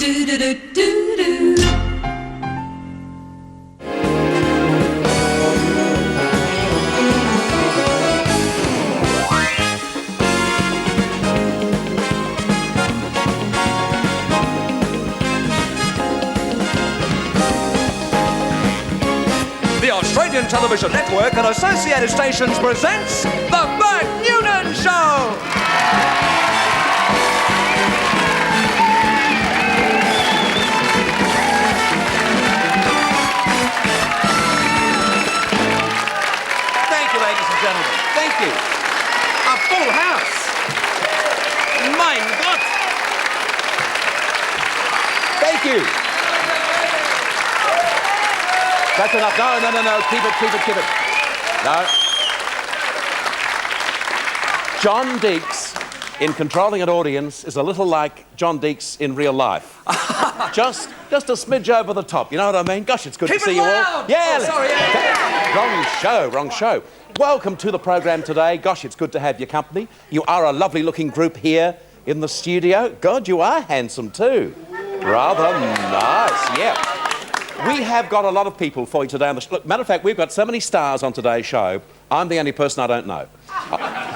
Do do do do do. The Australian Television Network and Associated Stations presents The Bert Noonan Show! Thank you, ladies and gentlemen. Thank you. A full house. Mein Gott. Thank you. That's enough. No. Keep it. No. John Deeks, in controlling an audience, is a little like John Deeks in real life. just a smidge over the top. You know what I mean? Gosh, it's good to see you all. Yeah. Oh, sorry. Yeah. Wrong show. Welcome to the program today. Gosh, it's good to have your company. You are a lovely-looking group here in the studio. God, you are handsome too. Rather nice. Yeah. We have got a lot of people for you today on the show. Look, matter of fact, we've got so many stars on today's show, I'm the only person I don't know.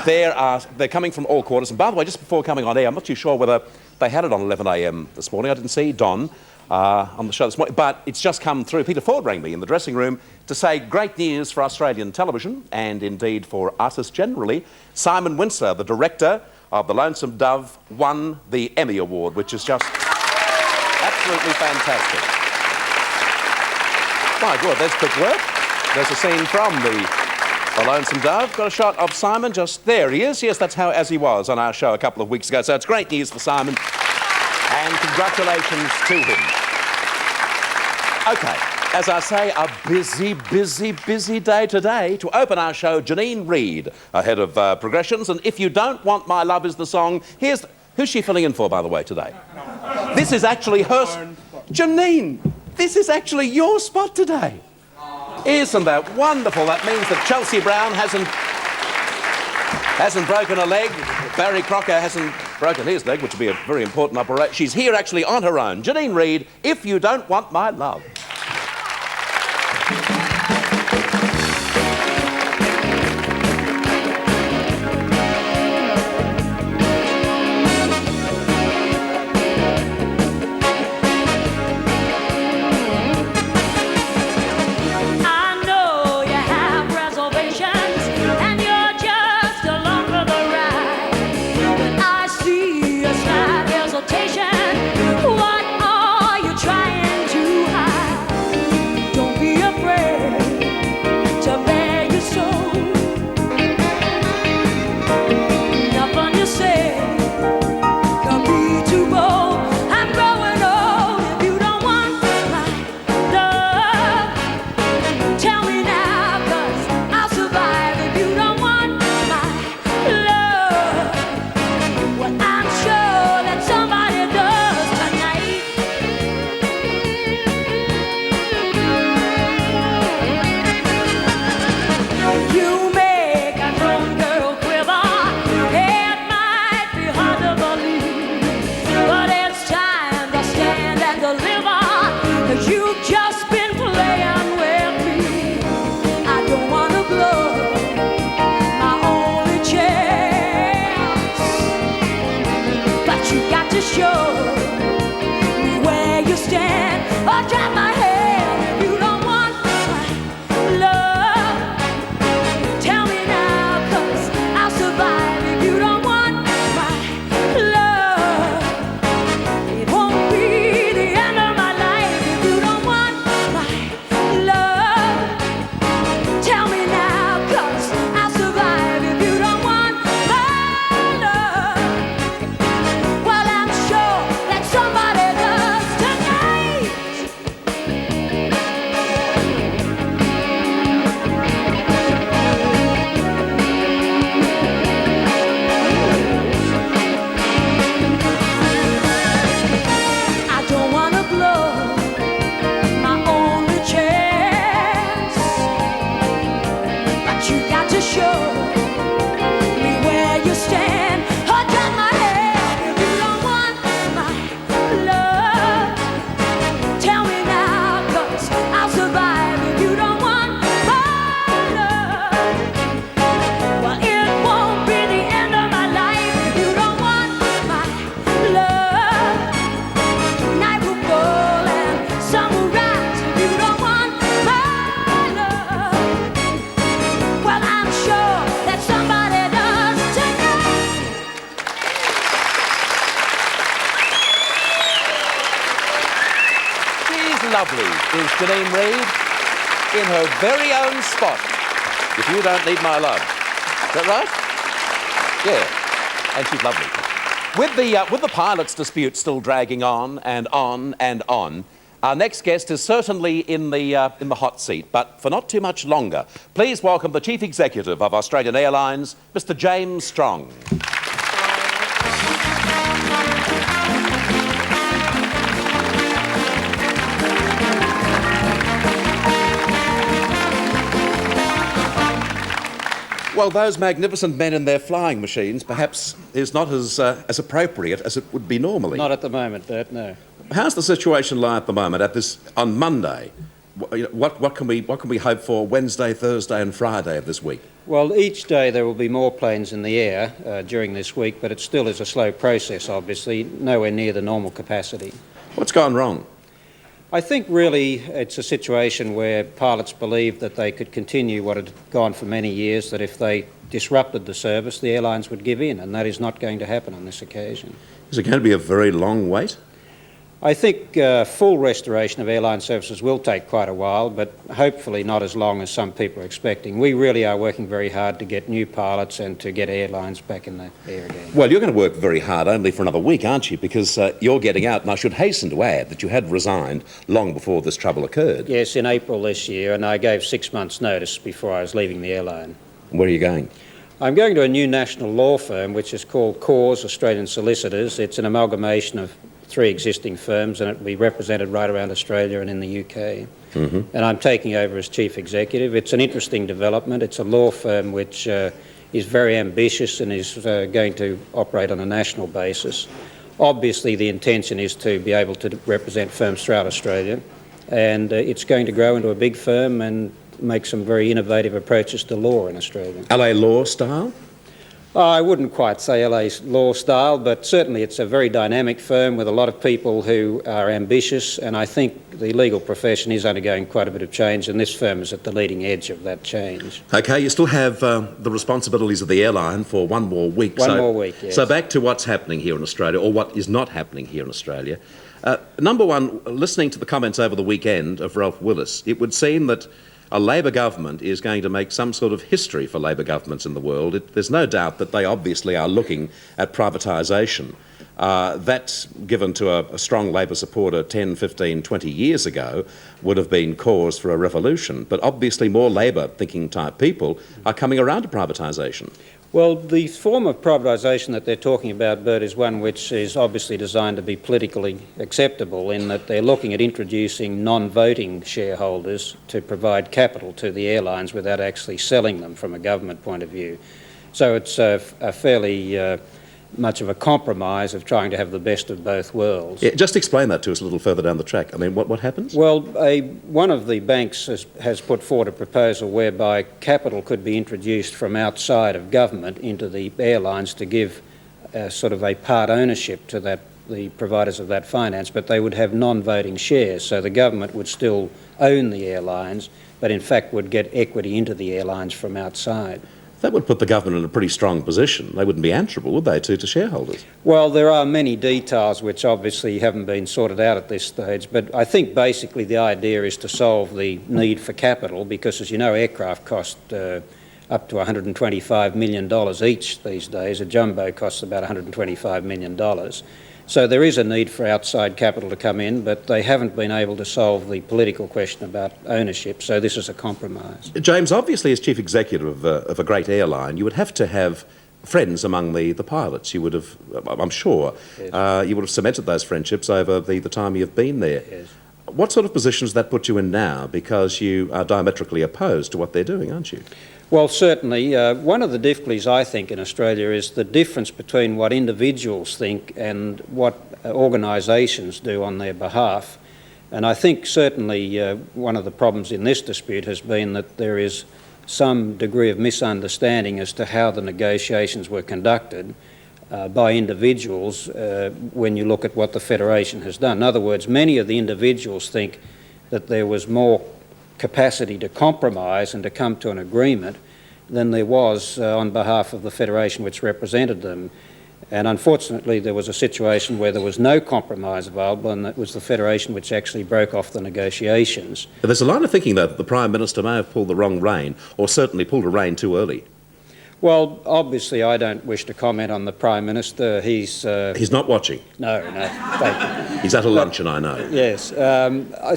They're coming from all quarters. And by the way, just before coming on air, I'm not too sure whether they had it on 11 a.m. this morning. I didn't see Don on the show this morning, but it's just come through. Peter Ford rang me in the dressing room to say great news for Australian television and indeed for artists generally. Simon Windsor, the director of The Lonesome Dove, won the Emmy Award, which is just absolutely fantastic. My God, there's quick work. There's a scene from the Lonesome Dove. Got a shot of Simon just there. He is. Yes, that's as he was on our show a couple of weeks ago. So it's great news for Simon. And congratulations to him. OK, as I say, a busy day today. To open our show, Janine Reid, ahead of Progressions. And If You Don't Want My Love is the song. Who's she filling in for, by the way, today? This is actually her... Janine! This is actually your spot today. Isn't that wonderful? That means that Chelsea Brown hasn't broken a leg. Barry Crocker hasn't broken his leg, which would be a very important operation. She's here actually on her own. Janine Reid, If You Don't Want My Love. What are you trying to hide? lovely is Janine Reid in her very own spot. If you don't need my love. Is that right? Yeah. And she's lovely. With the pilots' dispute still dragging on and on and on, our next guest is certainly in the hot seat, but for not too much longer. Please welcome the Chief Executive of Australian Airlines, Mr. James Strong. Well, those magnificent men in their flying machines perhaps is not as appropriate as it would be normally. Not at the moment, Bert, no. How's the situation lie at the moment on Monday? What can we hope for Wednesday, Thursday and Friday of this week? Well, each day there will be more planes in the air during this week, but it still is a slow process, obviously, nowhere near the normal capacity. What's gone wrong? I think really it's a situation where pilots believed that they could continue what had gone for many years, that if they disrupted the service, the airlines would give in, and that is not going to happen on this occasion. Is it going to be a very long wait? I think full restoration of airline services will take quite a while, but hopefully not as long as some people are expecting. We really are working very hard to get new pilots and to get airlines back in the air again. Well, you're going to work very hard only for another week, aren't you? Because you're getting out, and I should hasten to add that you had resigned long before this trouble occurred. Yes, in April this year, and I gave 6 months' notice before I was leaving the airline. Where are you going? I'm going to a new national law firm, which is called Cause Australian Solicitors. It's an amalgamation of 3 existing firms, and it will be represented right around Australia and in the UK. Mm-hmm. And I'm taking over as Chief Executive. It's an interesting development. It's a law firm which is very ambitious and is going to operate on a national basis. Obviously, the intention is to be able to represent firms throughout Australia, and it's going to grow into a big firm and make some very innovative approaches to law in Australia. LA law style? I wouldn't quite say LA's law style, but certainly it's a very dynamic firm with a lot of people who are ambitious, and I think the legal profession is undergoing quite a bit of change, and this firm is at the leading edge of that change. OK, you still have the responsibilities of the airline for one more week. More week, yes. So back to what's happening here in Australia, or what is not happening here in Australia. Number one, listening to the comments over the weekend of Ralph Willis, it would seem that a Labor government is going to make some sort of history for Labor governments in the world. There's no doubt that they obviously are looking at privatisation. That, given to a strong Labor supporter 10, 15, 20 years ago, would have been cause for a revolution. But obviously more Labor-thinking type people are coming around to privatisation. Well, the form of privatisation that they're talking about, Bert, is one which is obviously designed to be politically acceptable, in that they're looking at introducing non-voting shareholders to provide capital to the airlines without actually selling them from a government point of view. So it's a fairly much of a compromise of trying to have the best of both worlds. Yeah, just explain that to us a little further down the track. I mean, what happens? Well, one of the banks has put forward a proposal whereby capital could be introduced from outside of government into the airlines to give sort of a part ownership to the providers of that finance, but they would have non-voting shares, so the government would still own the airlines, but in fact would get equity into the airlines from outside. That would put the government in a pretty strong position. They wouldn't be answerable, would they, to shareholders? Well, there are many details which obviously haven't been sorted out at this stage, but I think basically the idea is to solve the need for capital, because, as you know, aircraft cost up to $125 million each these days. A jumbo costs about $125 million. So there is a need for outside capital to come in, but they haven't been able to solve the political question about ownership, so this is a compromise. James, obviously as chief executive of a great airline, you would have to have friends among the pilots. You would have, I'm sure, yes. You would have cemented those friendships over the time you've been there. Yes. What sort of position does that put you in now? Because you are diametrically opposed to what they're doing, aren't you? Well, certainly. One of the difficulties, I think, in Australia is the difference between what individuals think and what organisations do on their behalf. And I think certainly one of the problems in this dispute has been that there is some degree of misunderstanding as to how the negotiations were conducted by individuals when you look at what the Federation has done. In other words, many of the individuals think that there was more capacity to compromise and to come to an agreement than there was on behalf of the Federation which represented them. And unfortunately, there was a situation where there was no compromise available, and it was the Federation which actually broke off the negotiations. But there's a line of thinking, though, that the Prime Minister may have pulled the wrong rein, or certainly pulled a rein too early. Well, obviously, I don't wish to comment on the Prime Minister. He's not watching. No, thank you. He's at a luncheon, I know. Yes. I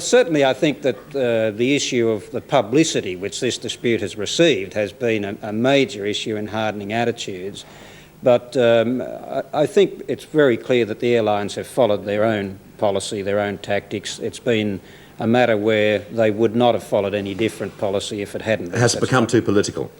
think that the issue of the publicity which this dispute has received has been a major issue in hardening attitudes. But I think it's very clear that the airlines have followed their own policy, their own tactics. It's been a matter where they would not have followed any different policy if it hadn't been. Has it become too political?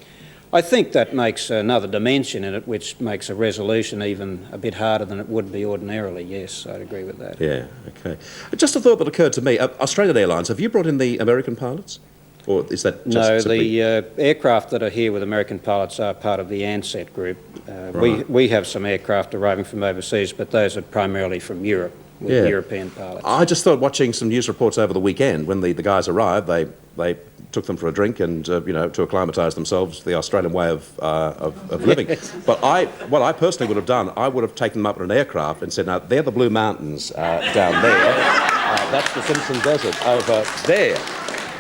I think that makes another dimension in it, which makes a resolution even a bit harder than it would be ordinarily. Yes, I'd agree with that. Yeah, OK. Just a thought that occurred to me. Australian Airlines, have you brought in the American pilots? Or is that just No, simply... the aircraft that are here with American pilots are part of the Ansett group. Right. We have some aircraft arriving from overseas, but those are primarily from Europe, with European pilots. I just thought, watching some news reports over the weekend, when the guys arrived, they took them for a drink and, to acclimatise themselves to the Australian way of living. But what I personally would have done, I would have taken them up in an aircraft and said, now, they're the Blue Mountains down there. That's the Simpson Desert over there.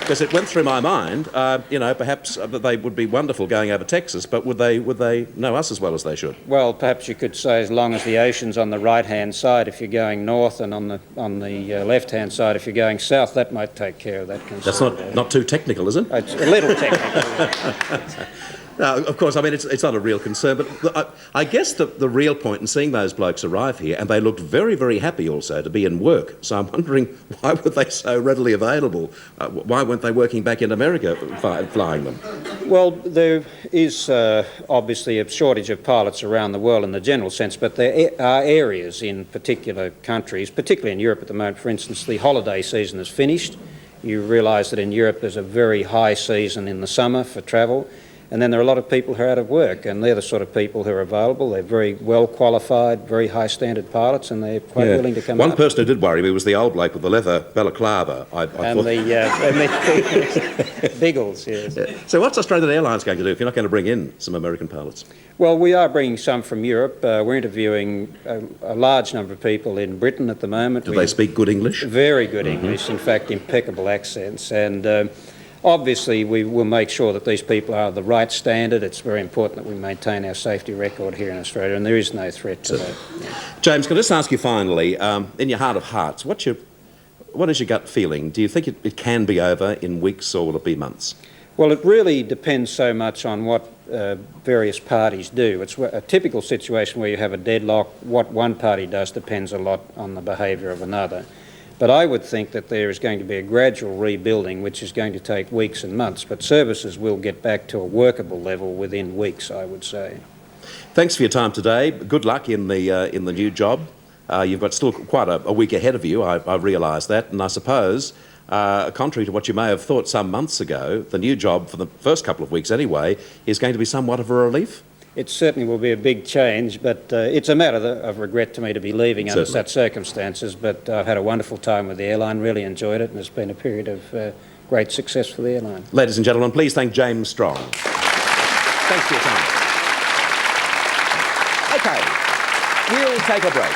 Because it went through my mind, perhaps they would be wonderful going over Texas, but would they know us as well as they should? Well, perhaps you could say as long as the ocean's on the right-hand side if you're going north, and on the left-hand side if you're going south, that might take care of that concern. That's not too technical, is it? It's a little technical. No, of course, I mean, it's not a real concern, but I guess the real point in seeing those blokes arrive here, and they looked very, very happy also to be in work, so I'm wondering, why were they so readily available? Why weren't they working back in America flying them? Well, there is obviously a shortage of pilots around the world in the general sense, but there are areas in particular countries, particularly in Europe at the moment. For instance, the holiday season is finished. You realise that in Europe there's a very high season in the summer for travel. And then there are a lot of people who are out of work, and they're the sort of people who are available. They're very well qualified, very high standard pilots, and they're quite willing to come One up. person who did worry me was the old bloke with the leather balaclava. And the Biggles, yes. Yeah. So what's Australian Airlines going to do if you're not going to bring in some American pilots? Well, we are bringing some from Europe. We're interviewing a large number of people in Britain at the moment. Do they speak good English? Very good English, in fact, impeccable accents. And obviously, we will make sure that these people are the right standard. It's very important that we maintain our safety record here in Australia, and there is no threat to that. Yeah. James, can I just ask you finally, in your heart of hearts, what is your gut feeling? Do you think it can be over in weeks, or will it be months? Well, it really depends so much on what various parties do. It's a typical situation where you have a deadlock. What one party does depends a lot on the behaviour of another. But I would think that there is going to be a gradual rebuilding, which is going to take weeks and months, but services will get back to a workable level within weeks, I would say. Thanks for your time today. Good luck in the new job. You've got still quite a week ahead of you, I realise that, and I suppose, contrary to what you may have thought some months ago, the new job, for the first couple of weeks anyway, is going to be somewhat of a relief. It certainly will be a big change, but it's a matter of regret to me to be leaving under such circumstances, but I've had a wonderful time with the airline, really enjoyed it, and it's been a period of great success for the airline. Ladies and gentlemen, please thank James Strong. Thanks for your time. OK, we'll take a break.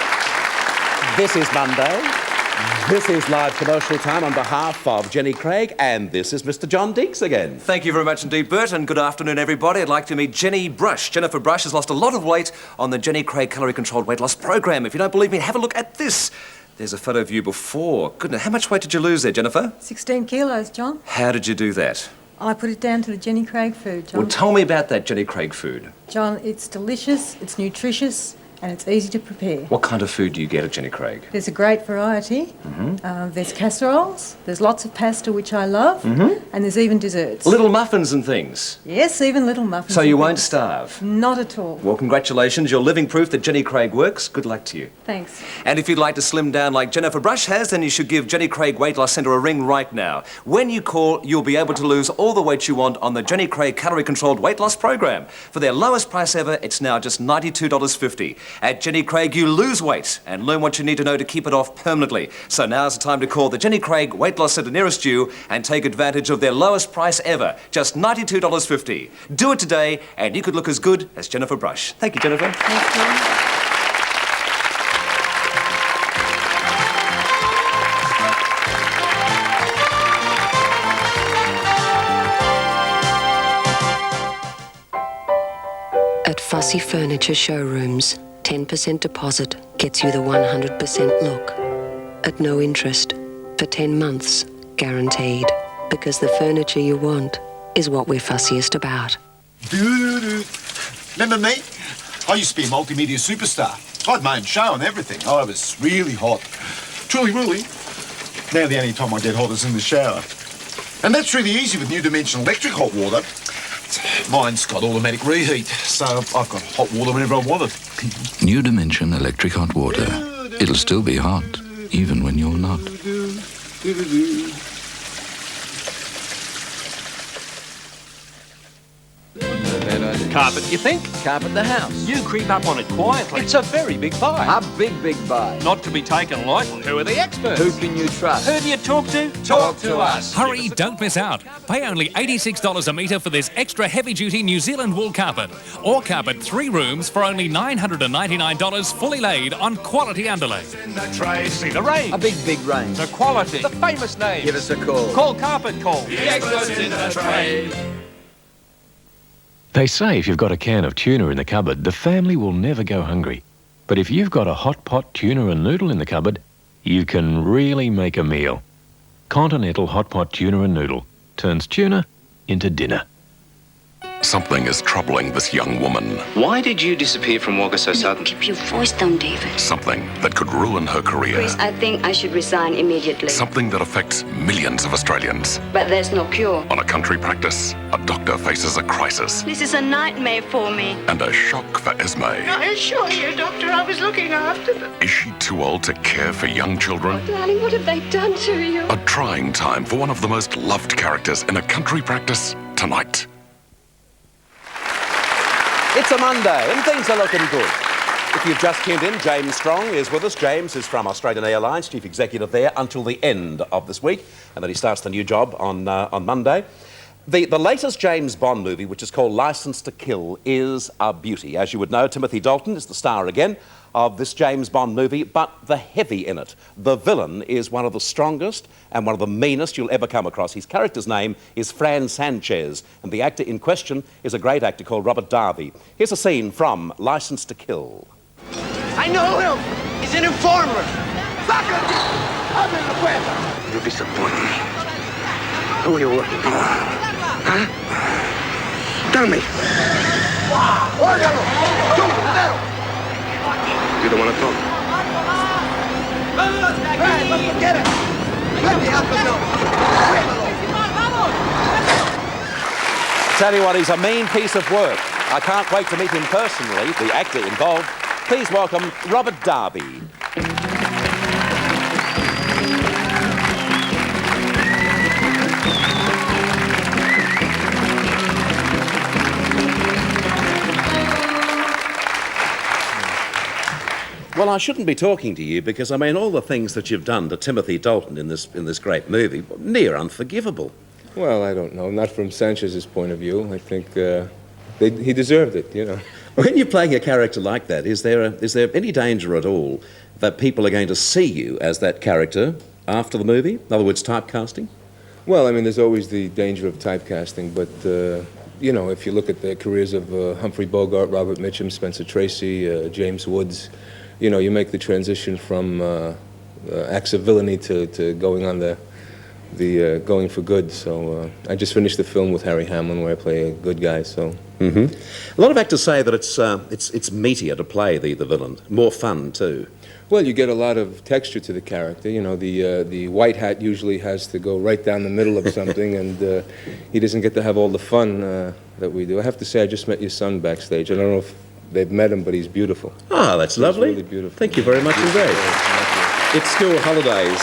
This is Monday. This is Live Commercial Time on behalf of Jenny Craig, and this is Mr. John Deeks again. Thank you very much indeed, Bert, and good afternoon, everybody. I'd like to meet Jenny Brush. Jennifer Brush has lost a lot of weight on the Jenny Craig calorie-controlled weight loss program. If you don't believe me, have a look at this. There's a photo of you before. Goodness, how much weight did you lose there, Jennifer? 16 kilos, John. How did you do that? I put it down to the Jenny Craig food, John. Well, tell me about that Jenny Craig food. John, it's delicious, it's nutritious, and it's easy to prepare. What kind of food do you get at Jenny Craig? There's a great variety. There's casseroles, there's lots of pasta, which I love, and there's even desserts. Little muffins and things. Yes, even little muffins. So you and won't things. starve? Not at all. Well, congratulations. You're living proof that Jenny Craig works. Good luck to you. Thanks. And if you'd like to slim down like Jennifer Brush has, then you should give Jenny Craig Weight Loss Centre a ring right now. When you call, you'll be able to lose all the weight you want on the Jenny Craig calorie-controlled weight loss program. For their lowest price ever, it's now just $92.50. At Jenny Craig, you lose weight and learn what you need to know to keep it off permanently. So now's the time to call the Jenny Craig Weight Loss Centre nearest you and take advantage of their lowest price ever, just $92.50. Do it today and you could look as good as Jennifer Brush. Thank you, Jennifer. Thank you. Fussy Furniture Showrooms. 10% deposit gets you the 100% look. At no interest. For 10 months. Guaranteed. Because the furniture you want is what we're fussiest about. Remember me? I used to be a multimedia superstar. I had my own show and everything. I was really hot. Truly, really. Now the only time I get hot is in the shower. And that's really easy with New Dimension electric hot water. Mine's got automatic reheat, so I've got hot water whenever I want it. New Dimension electric hot water. It'll still be hot, even when you're not. Carpet, you think? Carpet the house. You creep up on it quietly. It's a very big buy. A big buy. Not to be taken lightly. Who are the experts? Who can you trust? Who do you talk to? Talk to us. Hurry, don't miss out. Pay only $86 a metre for this extra heavy-duty New Zealand wool carpet. Or carpet 3 rooms for only $999 fully laid on quality underlay. See the range. A big range. The quality. The famous name. Give us a call. Call Carpet Call. The experts in the trade. They say if you've got a can of tuna in the cupboard, the family will never go hungry. But if you've got a hot pot tuna and noodle in the cupboard, you can really make a meal. Continental hot pot tuna and noodle turns tuna into dinner. Something is troubling this young woman. Why did you disappear from Wagga so sudden? Keep your voice down, David. Something that could ruin her career. Chris, I think I should resign immediately. Something that affects millions of Australians. But there's no cure. On a country practice, a doctor faces a crisis. This is a nightmare for me. And a shock for Esme. I assure you, Doctor, I was looking after them. Is she too old to care for young children? Oh, darling, what have they done to you? A trying time for one of the most loved characters in a country practice tonight. It's a Monday and things are looking good. If you've just tuned in, James Strong is with us. James is from Australian Airlines, Chief Executive there until the end of this week, and then he starts the new job on Monday. The latest James Bond movie, which is called Licence to Kill, is a beauty. As you would know, Timothy Dalton is the star again of this James Bond movie, but the heavy in it. The villain is one of the strongest and one of the meanest you'll ever come across. His character's name is Fran Sanchez, and the actor in question is a great actor called Robert Darby. Here's a scene from Licence to Kill. I know him! He's an informer! Fuck him! I'm in the web! You disappoint me. Who are you working for? Huh? Tell me. You don't want to talk? Hey, let's get it! Let me help him know! Tell you what, he's a mean piece of work. I can't wait to meet him personally, the actor involved. Please welcome Robert Darby. Well, I shouldn't be talking to you because, I mean, all the things that you've done to Timothy Dalton in this great movie, near unforgivable. Well, I don't know. Not from Sanchez's point of view. I think he deserved it, you know. When you're playing a character like that, is there any danger at all that people are going to see you as that character after the movie? In other words, typecasting? Well, I mean, there's always the danger of typecasting, but, you know, if you look at the careers of Humphrey Bogart, Robert Mitchum, Spencer Tracy, James Woods, you know, you make the transition from acts of villainy to going on the going for good. So I just finished the film with Harry Hamlin where I play a good guy. So. A lot of actors say that it's meatier to play the villain, more fun too. Well, you get a lot of texture to the character. You know, the white hat usually has to go right down the middle of something, and he doesn't get to have all the fun that we do. I have to say, I just met your son backstage. I don't know if they've met him, but he's beautiful. Oh, that's lovely. Really beautiful. Thank you very much indeed. It's school holidays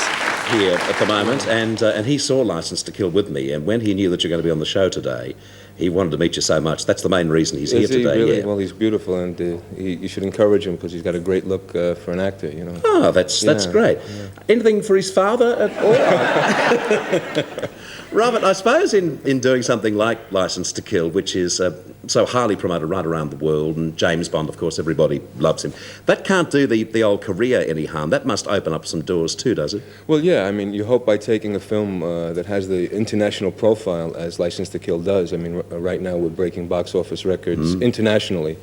here at the moment, and he saw Licence to Kill with me, and when he knew that you're going to be on the show today, he wanted to meet you so much. That's the main reason he's here today. Really? Yeah. Well, he's beautiful, and you should encourage him because he's got a great look for an actor, you know. Oh, that's great. Yeah. Anything for his father at all? Robert, I suppose in doing something like Licence to Kill, which is so highly promoted right around the world, and James Bond, of course, everybody loves him, that can't do the old career any harm. That must open up some doors too, does it? Well, yeah, I mean, you hope by taking a film that has the international profile as Licence to Kill does. I mean, right now we're breaking box office records internationally.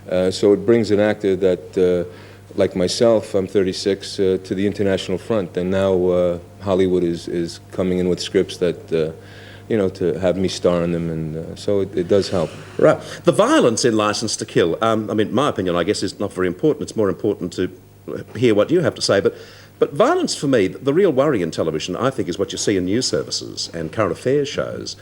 So it brings an actor that, like myself, I'm 36, to the international front. And now Hollywood is coming in with scripts that, you know, to have me star in them, and so it does help. Right. The violence in Licence to Kill, I mean, my opinion, I guess, is not very important. It's more important to hear what you have to say. But violence, for me, the real worry in television, I think, is what you see in news services and current affairs shows.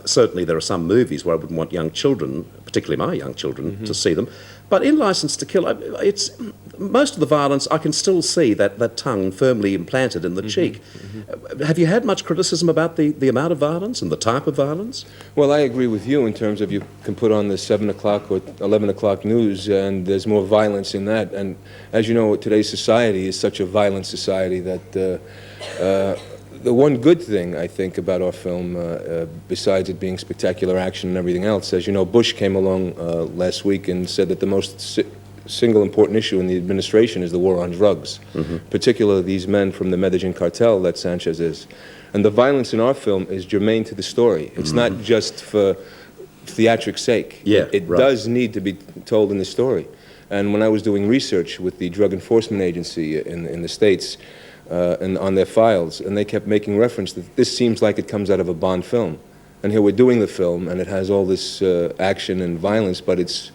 Certainly there are some movies where I wouldn't want young children, particularly my young children, to see them. But in Licence to Kill, it's most of the violence, I can still see that tongue firmly implanted in the cheek. Have you had much criticism about the amount of violence and the type of violence? Well, I agree with you in terms of you can put on the 7 o'clock or 11 o'clock news, and there's more violence in that. And as you know, today's society is such a violent society that the one good thing, I think, about our film, besides it being spectacular action and everything else, as you know, Bush came along last week and said that the most single important issue in the administration is the war on drugs, particularly these men from the Medellin cartel that Sanchez is. And the violence in our film is germane to the story. It's not just for theatric sake. Yeah, it does need to be told in the story. And when I was doing research with the Drug Enforcement Agency in the States, and on their files, and they kept making reference that this seems like it comes out of a Bond film. And here we're doing the film, and it has all this action and violence, but it's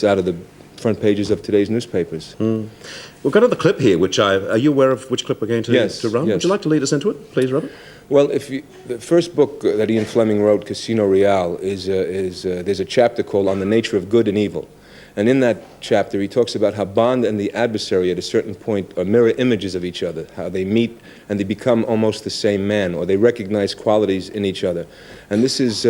out of the front pages of today's newspapers. We've got another clip here, which are you aware of which clip we're going to run? Yes. Would you like to lead us into it, please, Robert? Well, the first book that Ian Fleming wrote, Casino Royale, there's a chapter called On the Nature of Good and Evil. And in that chapter, he talks about how Bond and the adversary at a certain point are mirror images of each other, how they meet and they become almost the same man, or they recognize qualities in each other. And this is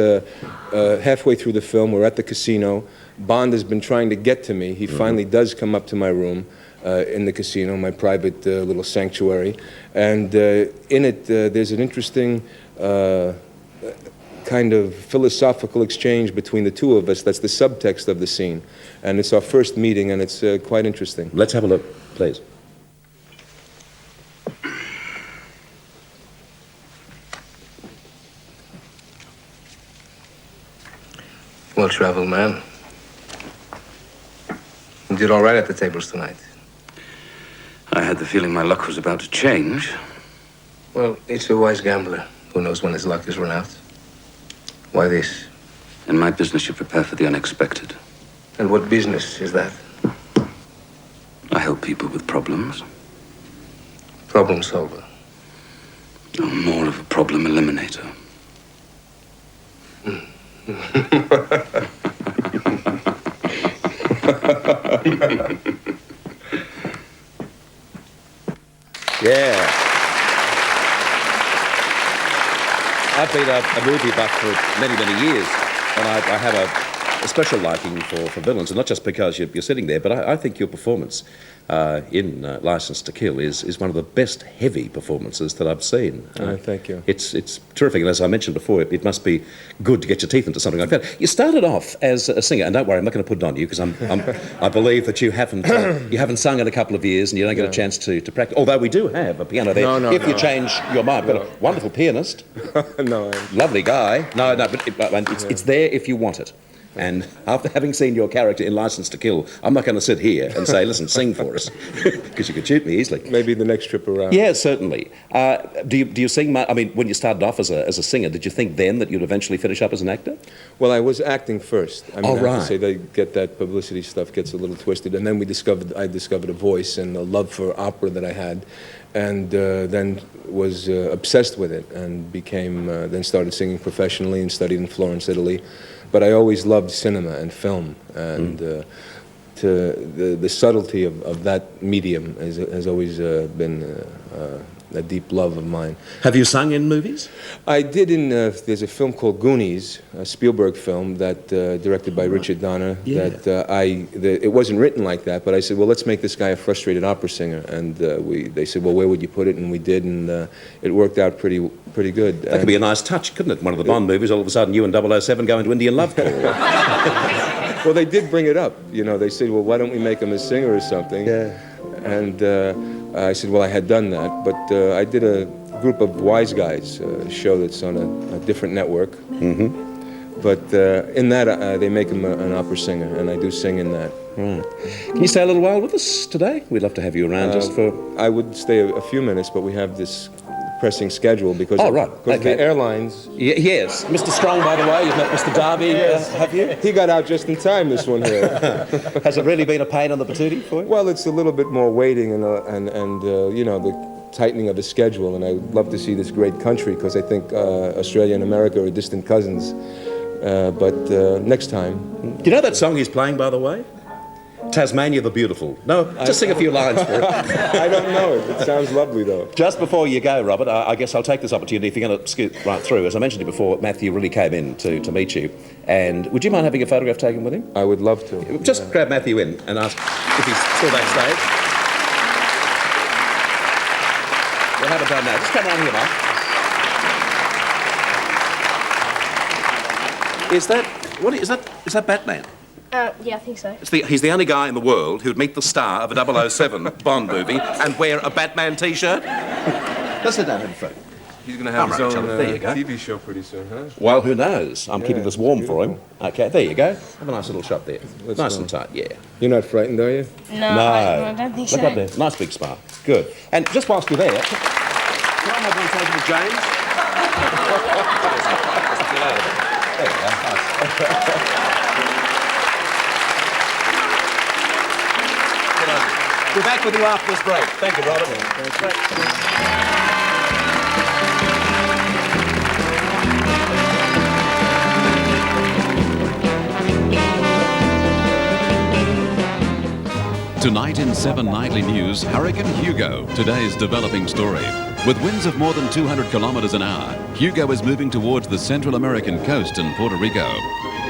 halfway through the film. We're at the casino. Bond has been trying to get to me. He finally does come up to my room in the casino, my private little sanctuary. And in it, there's an interesting kind of philosophical exchange between the two of us. That's the subtext of the scene. And it's our first meeting, and it's quite interesting. Let's have a look, please. Well-traveled man. You did all right at the tables tonight. I had the feeling my luck was about to change. Well, it's a wise gambler who knows when his luck is run out. Why this? In my business, you prepare for the unexpected. And what business is that? I help people with problems. Problem solver. I'm more of a problem eliminator. Yeah. I've been a movie buff for many, many years, and I have a special liking for villains, and not just because you're sitting there, but I think your performance in Licence to Kill is one of the best heavy performances that I've seen. Thank you. It's terrific, and as I mentioned before, it must be good to get your teeth into something like that. You started off as a singer, and don't worry, I'm not going to put it on you, because I believe that you haven't sung in a couple of years, and you don't get a chance to practice. Although we do have a piano there. No, if you change your mind, but a wonderful pianist, lovely guy. No, but it's there if you want it. And after having seen your character in Licence to Kill, I'm not going to sit here and say, listen, sing for us, because you could shoot me easily. Maybe the next trip around. Yeah, certainly. Do you sing? I mean, when you started off as a singer, did you think then that you'd eventually finish up as an actor? Well, I was acting first. I mean, I have right. to say they get that publicity stuff gets a little twisted. And then I discovered a voice and a love for opera that I had, and then was obsessed with it and then started singing professionally and studied in Florence, Italy. But I always loved cinema and film, and the subtlety of that medium has always been a deep love of mine. Have you sung in movies? I did there's a film called Goonies, a Spielberg film that directed by Richard Donner. Yeah. It wasn't written like that, but I said, well, let's make this guy a frustrated opera singer, and they said, well, where would you put it? And we did, and it worked out pretty good. That could be a nice touch, couldn't it? One of the Bond movies, all of a sudden you and 007 go into Indian Love Call. Well, they did bring it up. You know, they said, well, why don't we make him a singer or something? Yeah. And I said, well, I had done that, but I did a group of wise guys, a show that's on a different network. But in that, they make him an opera singer, and I do sing in that. Right. Can you stay a little while with us today? We'd love to have you around just for... I would stay a few minutes, but we have this pressing schedule because, okay. The airlines... Yes. Mr. Strong, by the way, you've met Mr. Darby, have you? He got out just in time, this one here. Has it really been a pain on the patootie for you? Well, it's a little bit more waiting and you know, the tightening of the schedule, and I'd love to see this great country because I think Australia and America are distant cousins. But next time... Do you know that song he's playing, by the way? Tasmania the Beautiful. No, just sing a few lines for it. I don't know it. It sounds lovely, though. Just before you go, Robert, I guess I'll take this opportunity, if you're going to scoot right through. As I mentioned to you before, Matthew really came in to meet you. And would you mind having a photograph taken with him? I would love to. Just grab Matthew in and ask if he's still backstage. We haven't done that. Just come on here, mate. Is that Batman? Yeah, I think so. He's the only guy in the world who'd meet the star of a 007 Bond movie and wear a Batman T-shirt. Let's sit down and have a photo. He's going to have his own there you go. TV show pretty soon, huh? Well, who knows? I'm keeping this warm for him. Okay, there you go. Have a nice little shot there. Nice and tight, yeah. You're not frightened, are you? No, I don't think so. Look up there. Nice big smile. Good. And just whilst you're there, can I have one taken with James? There you go. Nice. We're back with you after this break. Thank you, Robert. Thank you. Tonight in 7 Nightly News, Hurricane Hugo, today's developing story. With winds of more than 200 kilometres an hour, Hugo is moving towards the Central American coast and Puerto Rico.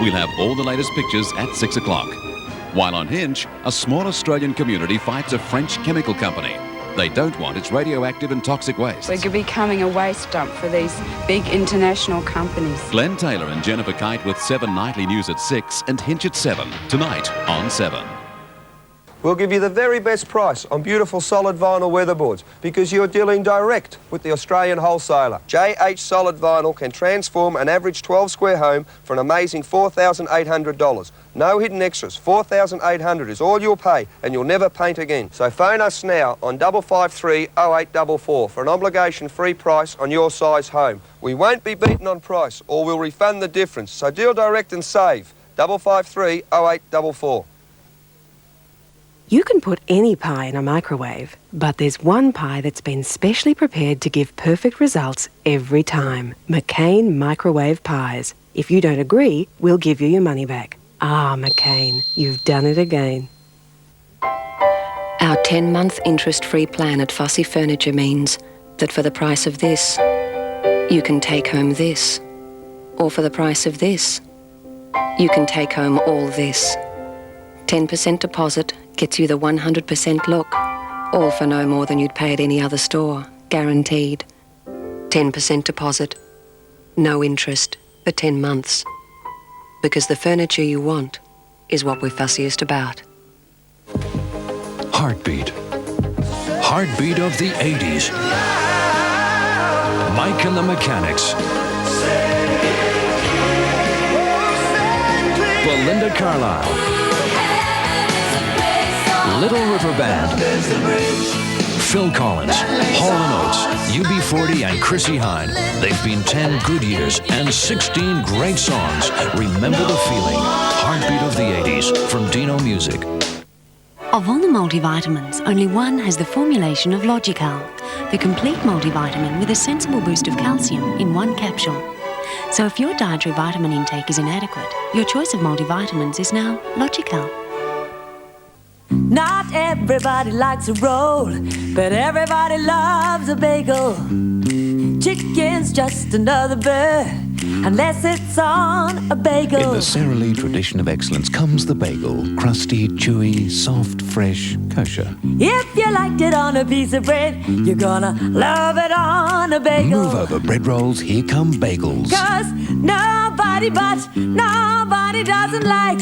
We'll have all the latest pictures at 6 o'clock. While on Hinch, a small Australian community fights a French chemical company. They don't want its radioactive and toxic waste. We're becoming a waste dump for these big international companies. Glenn Taylor and Jennifer Kite with 7 Nightly News at 6 and Hinch at 7, tonight on 7. We'll give you the very best price on beautiful solid vinyl weatherboards because you're dealing direct with the Australian wholesaler. JH Solid Vinyl can transform an average 12-square home for an amazing $4,800. No hidden extras. $4,800 is all you'll pay and you'll never paint again. So phone us now on 553 0844 for an obligation-free price on your size home. We won't be beaten on price or we'll refund the difference. So deal direct and save. 553 0844. You can put any pie in a microwave, but there's one pie that's been specially prepared to give perfect results every time. McCain microwave pies. If you don't agree, we'll give you your money back. Ah, McCain, you've done it again. Our 10-month interest-free plan at Fussy Furniture means that for the price of this, you can take home this. Or for the price of this, you can take home all this. 10% deposit gets you the 100% look, all for no more than you'd pay at any other store, guaranteed. 10% deposit, no interest for 10 months. Because the furniture you want is what we're fussiest about. Heartbeat. Heartbeat of the 80s. Mike and the Mechanics. Belinda Carlisle. Little River Band, Phil Collins, Hall & Oates, UB40 and Chrissie Hynde. They've been 10 good years and 16 great songs. Remember the feeling. Heartbeat of the 80s from Dino Music. Of all the multivitamins, only one has the formulation of Logical, the complete multivitamin with a sensible boost of calcium in one capsule. So if your dietary vitamin intake is inadequate, your choice of multivitamins is now Logical. Not everybody likes a roll, but everybody loves a bagel. Chicken's just another bird, unless it's on a bagel. In the Sara Lee tradition of excellence comes the bagel. Crusty, chewy, soft, fresh, kosher. If you liked it on a piece of bread, you're gonna love it on a bagel. Move over bread rolls, here come bagels. 'Cause nobody doesn't like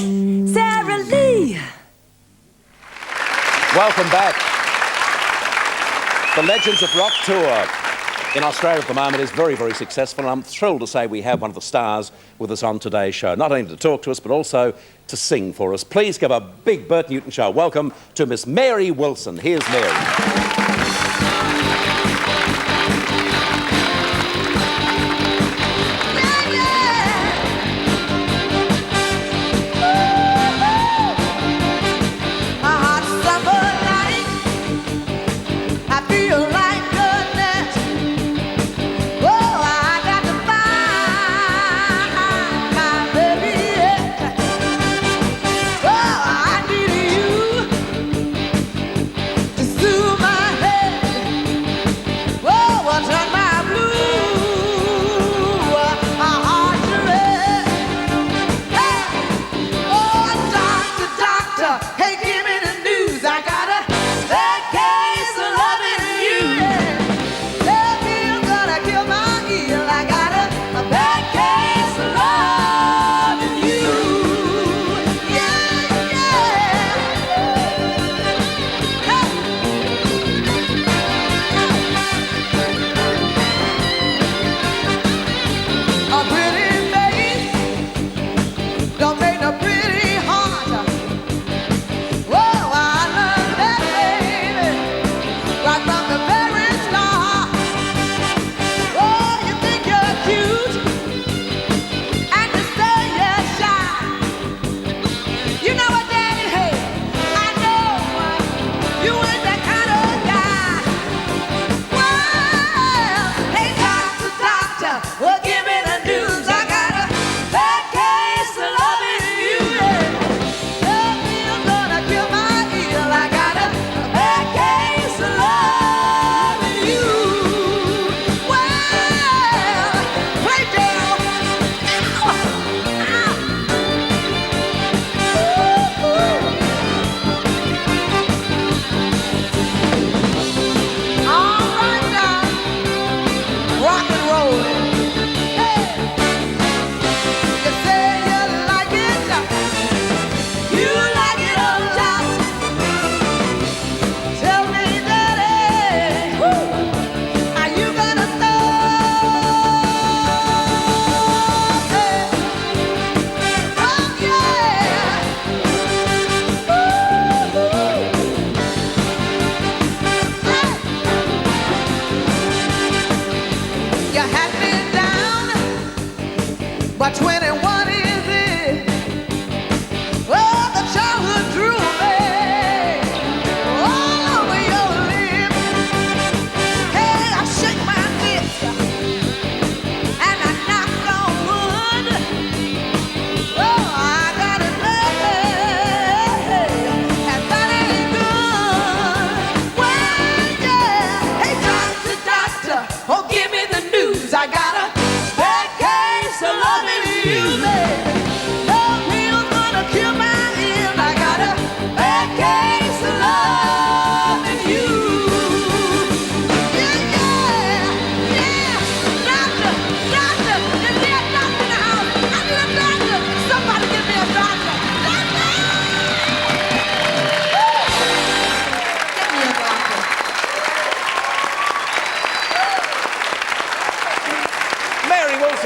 Sara Lee. Welcome back. The Legends of Rock Tour. in Australia at the moment is very, very successful, and I'm thrilled to say we have one of the stars with us on today's show, not only to talk to us, but also to sing for us. Please give a big Bert Newton show welcome to Miss Mary Wilson. Here's Mary.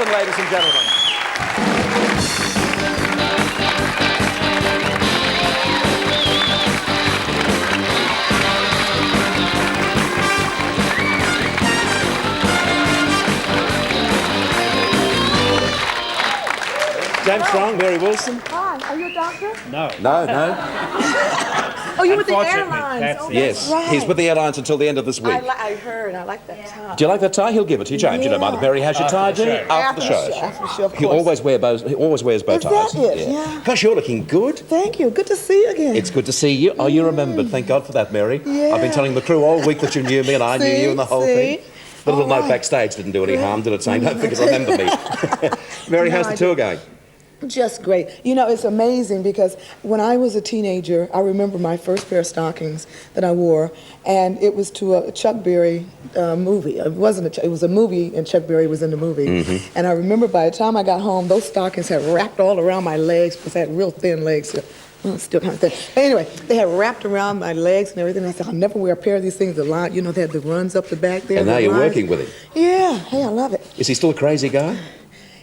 Ladies and gentlemen. James Strong, Mary Wilson. Hi, are you a doctor? No. Oh, you're with the airlines. Oh, yes, right. he's with the airlines until the end of this week. I heard. I like that tie. Do you like that tie? He'll give it to you, James. You don't mind if Mary has your tie, do you? After the show. After the show, of course. He always wears bow ties. Is that it? Yeah. Gosh, you're looking good. Thank you. Good to see you again. It's good to see you. Oh, you remembered. Thank God for that, Mary. Yeah. I've been telling the crew all week that you knew me and I knew you and the whole thing. The little note backstage didn't do any harm, did it, saying, don't forget to remember me. Mary, how's the tour going? Just great. You know, it's amazing because when I was a teenager, I remember my first pair of stockings that I wore, and it was to a Chuck Berry movie. It wasn't it was a movie, and Chuck Berry was in the movie. Mm-hmm. And I remember by the time I got home, those stockings had wrapped all around my legs because I had real thin legs. Still kind of thin. But anyway, they had wrapped around my legs and everything. I said, I'll never wear a pair of these things a lot. You know, they had the runs up the back there. And now you're working with him. Yeah, hey, I love it. Is he still a crazy guy?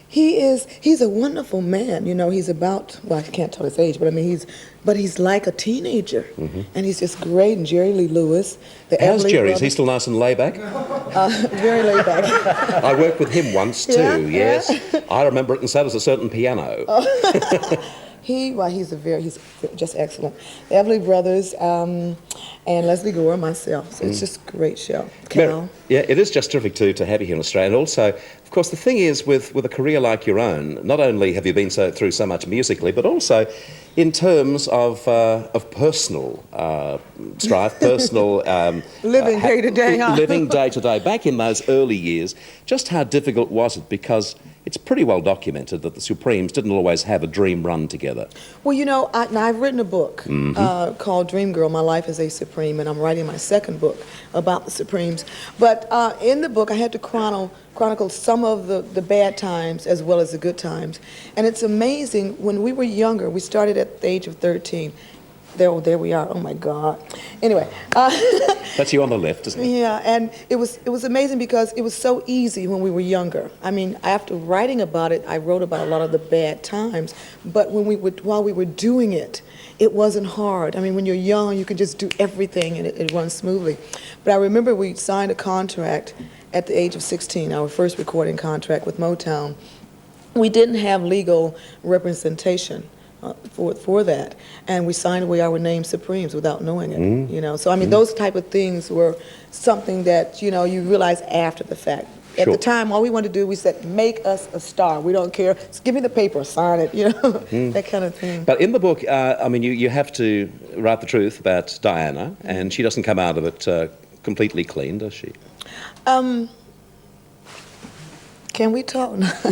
He's a wonderful man. You know, he's about, well, I can't tell his age, but I mean, he's like a teenager. And he's just great. And Jerry Lee Lewis. How's Jerry? Is he still nice and laid back? Very laid back. I worked with him once too, Yeah, yes. yeah. I remember it, and so does a certain piano. He's just excellent. The Everly Brothers and Leslie Gore, myself. So it's just a great show. Cal. Yeah, it is just terrific to have you here in Australia. And also, of course, the thing is with a career like your own, not only have you been through so much musically, but also in terms of personal strife, personal... living day to day, huh? Living day to day. Back in those early years, just how difficult was it? Because it's pretty well documented that the Supremes didn't always have a dream run together. Well, you know, I've written a book called Dream Girl, My Life as a Supreme, and I'm writing my second book about the Supremes. But in the book, I had to chronicle some of the bad times as well as the good times. And it's amazing, when we were younger, we started at the age of 13. There we are. Oh my God. Anyway. That's you on the left, isn't it? Yeah, and it was amazing because it was so easy when we were younger. I mean, after writing about it, I wrote about a lot of the bad times. But while we were doing it, it wasn't hard. I mean, when you're young, you can just do everything and it runs smoothly. But I remember we signed a contract at the age of 16, our first recording contract with Motown. We didn't have legal representation for that, and we signed away our name Supremes without knowing it. You know, so I mean, those type of things were something that you realize after the fact. At the time, all we wanted to do, we said, make us a star. We don't care. Just give me the paper, sign it. That kind of thing. But in the book, I mean, you have to write the truth about Diana, and she doesn't come out of it completely clean, does she? Can we talk? Tell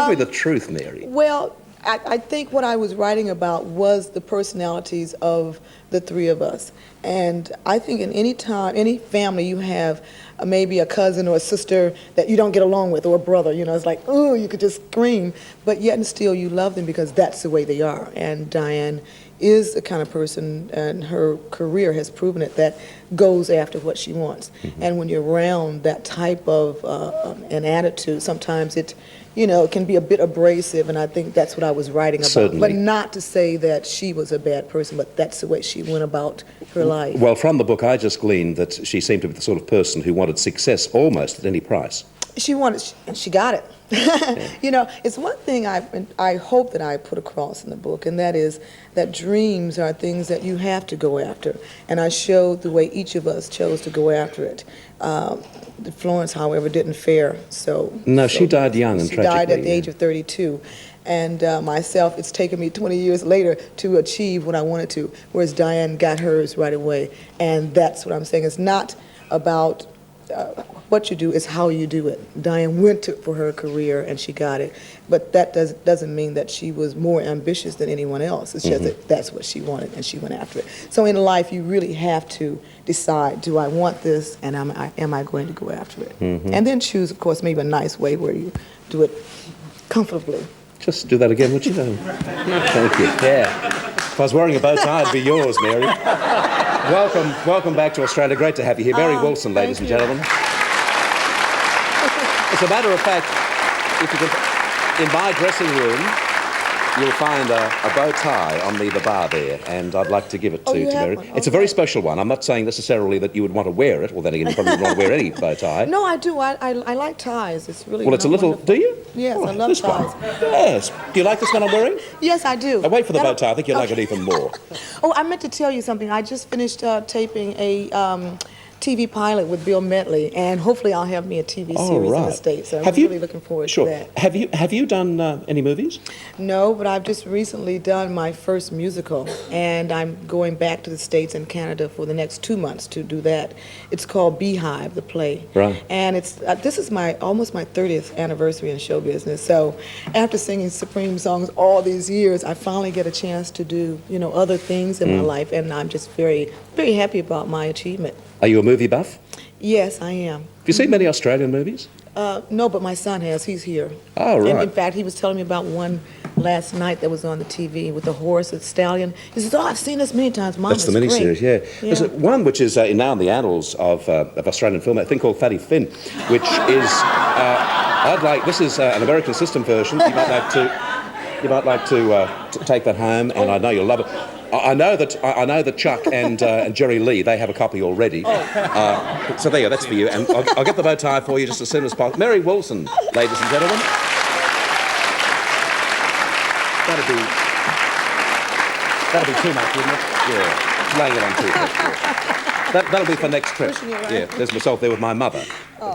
me the truth, Mary. Well, I think what I was writing about was the personalities of the three of us. And I think in any family, you have maybe a cousin or a sister that you don't get along with, or a brother, it's like, ooh, you could just scream, but yet and still you love them because that's the way they are. And Diane is the kind of person, and her career has proven it, that goes after what she wants. And when you're around that type of an attitude, sometimes it can be a bit abrasive, and I think that's what I was writing about. Certainly. But not to say that she was a bad person, but that's the way she went about her life. Well, from the book, I just gleaned that she seemed to be the sort of person who wanted success almost at any price. She wanted, and she got it. It's one thing I hope that I put across in the book, and that is that dreams are things that you have to go after. And I showed the way each of us chose to go after it. Florence, however, didn't fare so. No, she died young and tragically. She died at the age of 32. And myself, it's taken me 20 years later to achieve what I wanted to, whereas Diane got hers right away. And that's what I'm saying. It's not about what you do, it's how you do it. Diane went for her career and she got it, but that doesn't mean that she was more ambitious than anyone else. It's just that that's what she wanted and she went after it. So in life, you really have to decide, do I want this, and am I going to go after it? And then choose, of course, maybe a nice way where you do it comfortably. Just do that again, would you? Thank you. Yeah. If I was wearing a bow tie, it'd be yours, Mary. Welcome back to Australia. Great to have you here. Mary Wilson, ladies and gentlemen. As a matter of fact, if you can, in my dressing room, you'll find a bow tie on the bar there, and I'd like to give it to Mary. It's a very special one. I'm not saying necessarily that you would want to wear it, or then again, you probably wouldn't want to wear any bow tie. No, I do. I like ties. It's really Well, it's a little... wonderful. Do you? Yes, Oh, I love this ties. one. Yes. Do you like this one I'm wearing? Yes, I do. Now, wait for the bow tie. I think you'll like it even more. Oh, I meant to tell you something. I just finished taping a TV pilot with Bill Medley, and hopefully I'll have me a TV series in the States. So I'm really looking forward to that. Have you done any movies? No, but I've just recently done my first musical, and I'm going back to the States and Canada for the next 2 months to do that. It's called Beehive, the play. Right. And it's this is almost my 30th anniversary in show business. So after singing Supreme songs all these years, I finally get a chance to do other things in my life, and I'm just very, very happy about my achievement. Are you a movie buff? Yes, I am. Have you seen many Australian movies? No, but my son has. He's here. Oh, right. And in fact, he was telling me about one last night that was on the TV with the horse, the stallion. He says, "Oh, I've seen this many times, Mom." That's the miniseries, yeah. There's one which is now in the annals of Australian film, a thing called Fatty Finn, which is, this is an American system version. You might like to take that home, and I know you'll love it. I know that Chuck and Jerry Lee, they have a copy already. So there you go, that's for you. And I'll get the bow tie for you just as soon as possible. Mary Wilson, ladies and gentlemen. That'd be too much, wouldn't it? Yeah, laying it on too much. Yeah. That'll be for next trip. Yeah, there's myself there with my mother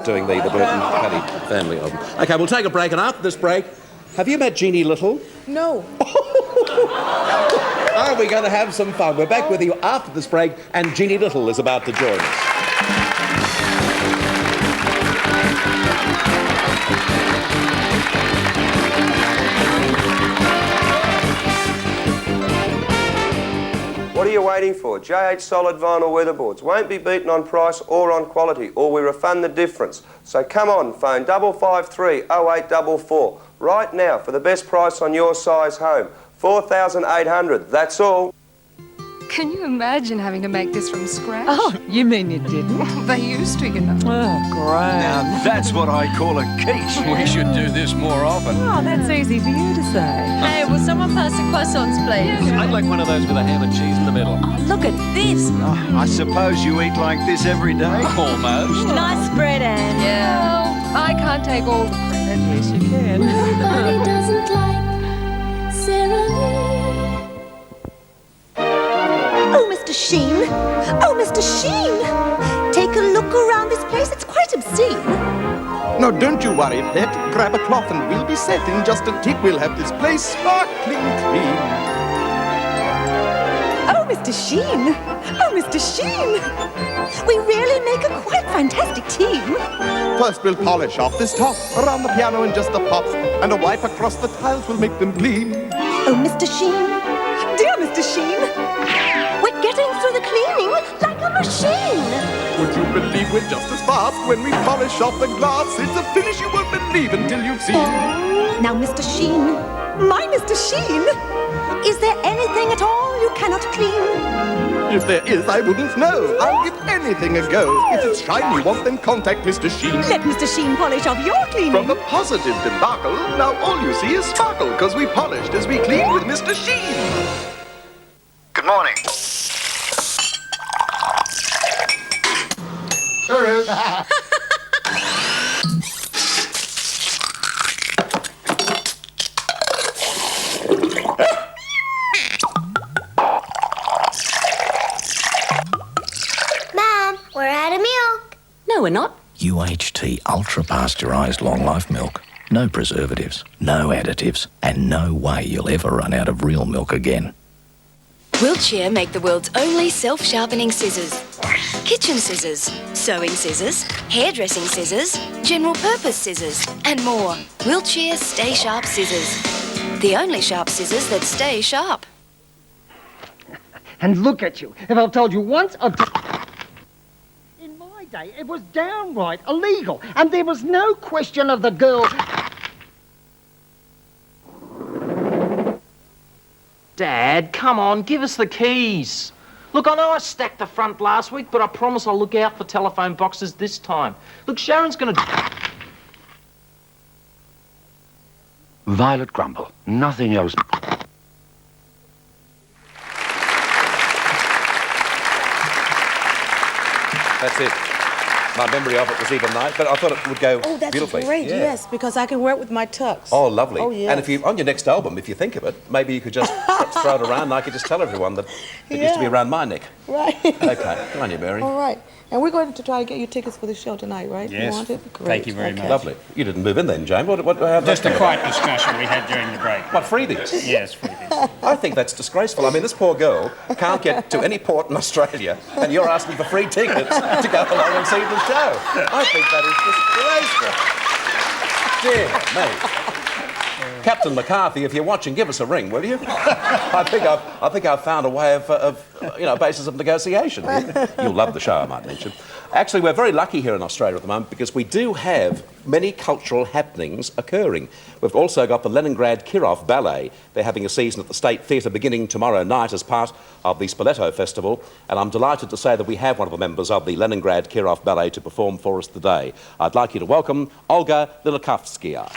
doing the Bert and Paddy family album. Okay, we'll take a break, and after this break, have you met Jeannie Little? No. Are we going to have some fun? We're back with you after this break, and Jeannie Little is about to join us. What are you waiting for? JH solid vinyl weatherboards won't be beaten on price or on quality, or we refund the difference. So come on, phone 553 0844 right now for the best price on your size home. 4,800, that's all. Can you imagine having to make this from scratch? Oh, you mean you didn't? They used to, you know. Oh, great. Now that's what I call a quiche. We should do this more often. Oh, that's easy for you to say. Hey, will someone pass the croissants, please? I'd like one of those with a ham and cheese in the middle. Oh, look at this. Oh, I suppose you eat like this every day? Almost. Nice spread, Anne. Yeah. Well, I can't take all the credit. Yes, you can. Nobody doesn't like Sarah Lee. Oh, Mr. Sheen! Oh, Mr. Sheen! Take a look around this place. It's quite obscene. No, don't you worry, pet. Grab a cloth and we'll be set. In just a tick, we'll have this place sparkling clean. Oh, Mr. Sheen! Oh, Mr. Sheen! We really make a quite fantastic team. First, we'll polish off this top around the piano in just a pop, and a wipe across the tiles will make them clean. Oh, Mr. Sheen! Dear Mr. Sheen! We're getting through the cleaning like a machine. Would you believe we're just as fast when we polish off the glass? It's a finish you won't believe until you've seen. Now, Mr. Sheen, my Mr. Sheen, is there anything at all you cannot clean? If there is, I wouldn't know. I'll give anything a go. If it's shine you want, then contact Mr. Sheen. Let Mr. Sheen polish off your cleaning. From the positive debacle, now all you see is sparkle, because we polished as we cleaned with Mr. Sheen. Good morning. There is. Mom, we're out of milk. No, we're not. UHT Ultra Pasteurised Long Life Milk. No preservatives, no additives, and no way you'll ever run out of real milk again. Wiltshire make the world's only self-sharpening scissors. Kitchen scissors, sewing scissors, hairdressing scissors, general-purpose scissors, and more. Wiltshire Stay Sharp Scissors. The only sharp scissors that stay sharp. And look at you. If I've told you once, I've... In my day, it was downright illegal, and there was no question of the girl... Dad, come on, give us the keys. Look, I know I stacked the front last week, but I promise I'll look out for telephone boxes this time. Look, Sharon's gonna... Violet Grumble. Nothing else. That's it. My memory of it was even nice, but I thought it would go beautifully. Oh, that's great, yes, because I can wear it with my tux. Oh, lovely. Oh, yes. And if you, on your next album, if you think of it, maybe you could just throw it around and I could just tell everyone that it used to be around my neck. Right. Okay, come on you, Mary. All right. And we're going to try to get you tickets for the show tonight, right? Yes. You want it? Great. Thank you very much. Lovely. You didn't move in then, James. How Just a quiet discussion we had during the break. What, freebies? Yes, freebies. I think that's disgraceful. I mean, this poor girl can't get to any port in Australia and you're asking for free tickets to go along and see the show. I think that is disgraceful. Dear me. Captain McCarthy, if you're watching, give us a ring, will you? I think I've found a way of basis of negotiation. You'll love the show, I might mention. Actually, we're very lucky here in Australia at the moment because we do have many cultural happenings occurring. We've also got the Leningrad Kirov Ballet. They're having a season at the State Theatre beginning tomorrow night as part of the Spoleto Festival, and I'm delighted to say that we have one of the members of the Leningrad Kirov Ballet to perform for us today. I'd like you to welcome Olga Lilakovskaya.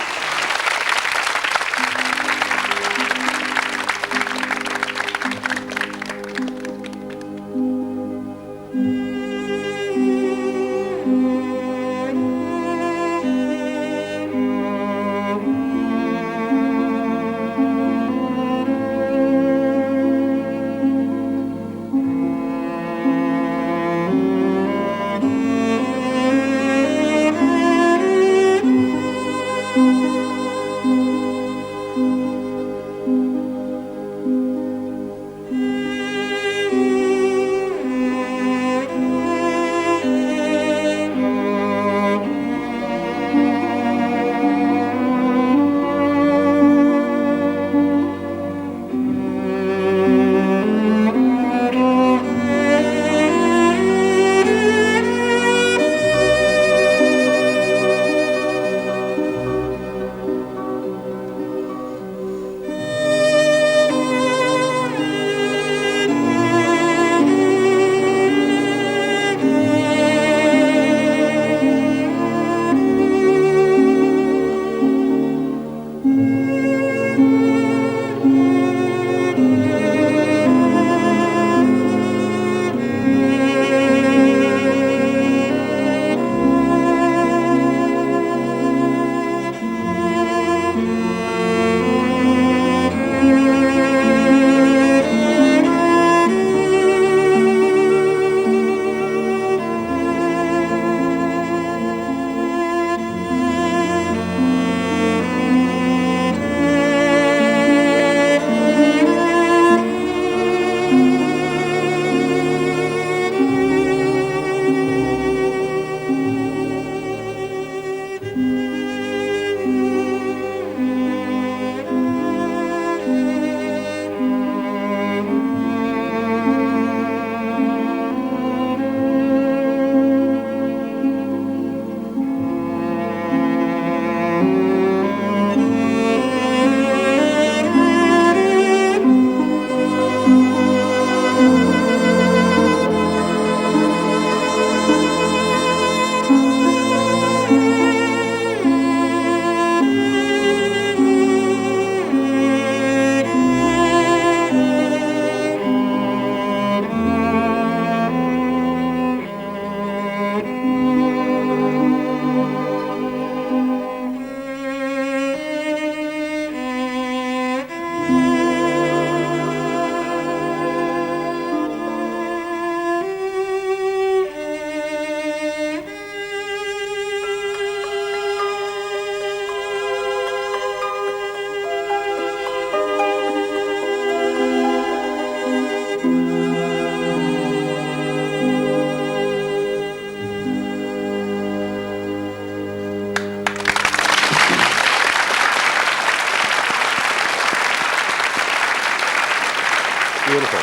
Beautiful.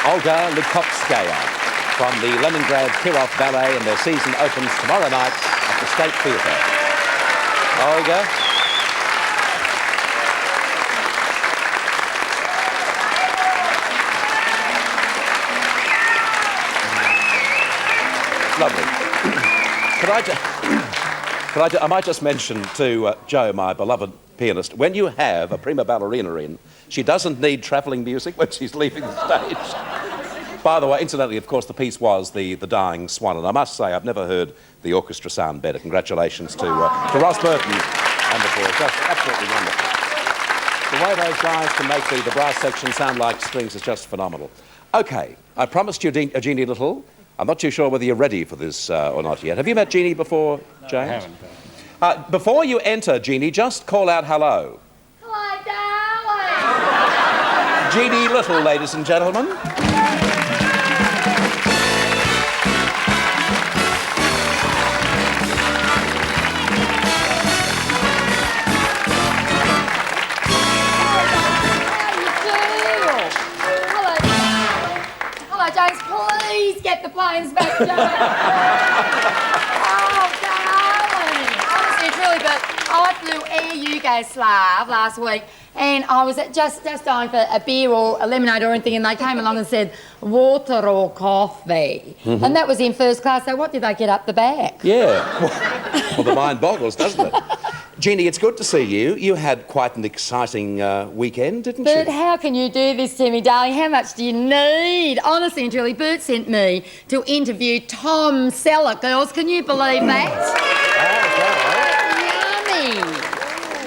Olga Lilakovskaya from the Leningrad Kirov Ballet, and their season opens tomorrow night at the State Theatre. Olga. Lovely. I might just mention to Jo, my beloved pianist, when you have a prima ballerina in, she doesn't need travelling music when she's leaving the stage. By the way, incidentally, of course, the piece was The Dying Swan, and I must say I've never heard the orchestra sound better. Congratulations to Ross Burton and the boys. Just absolutely wonderful. The way those guys can make the brass section sound like strings is just phenomenal. OK, I promised you Jeannie Little. I'm not too sure whether you're ready for this or not yet. Have you met Jeannie before, James? I haven't. Before you enter, Jeannie, just call out hello. Hello, darling. Jeannie Little, ladies and gentlemen. Hello, James. Please get the planes back Honestly, truly, but I flew Air Yugoslav last week, and I was just dying for a beer or a lemonade or anything, and they came along and said water or coffee, and that was in first class. So what did they get up the back? Yeah. Well, the mind boggles, doesn't it? Jeannie, it's good to see you. You had quite an exciting weekend, didn't Bert, you? how can you do this to me, darling? How much do you need? Honestly and truly, Bert sent me to interview Tom Selleck. Girls, can you believe that? Yummy.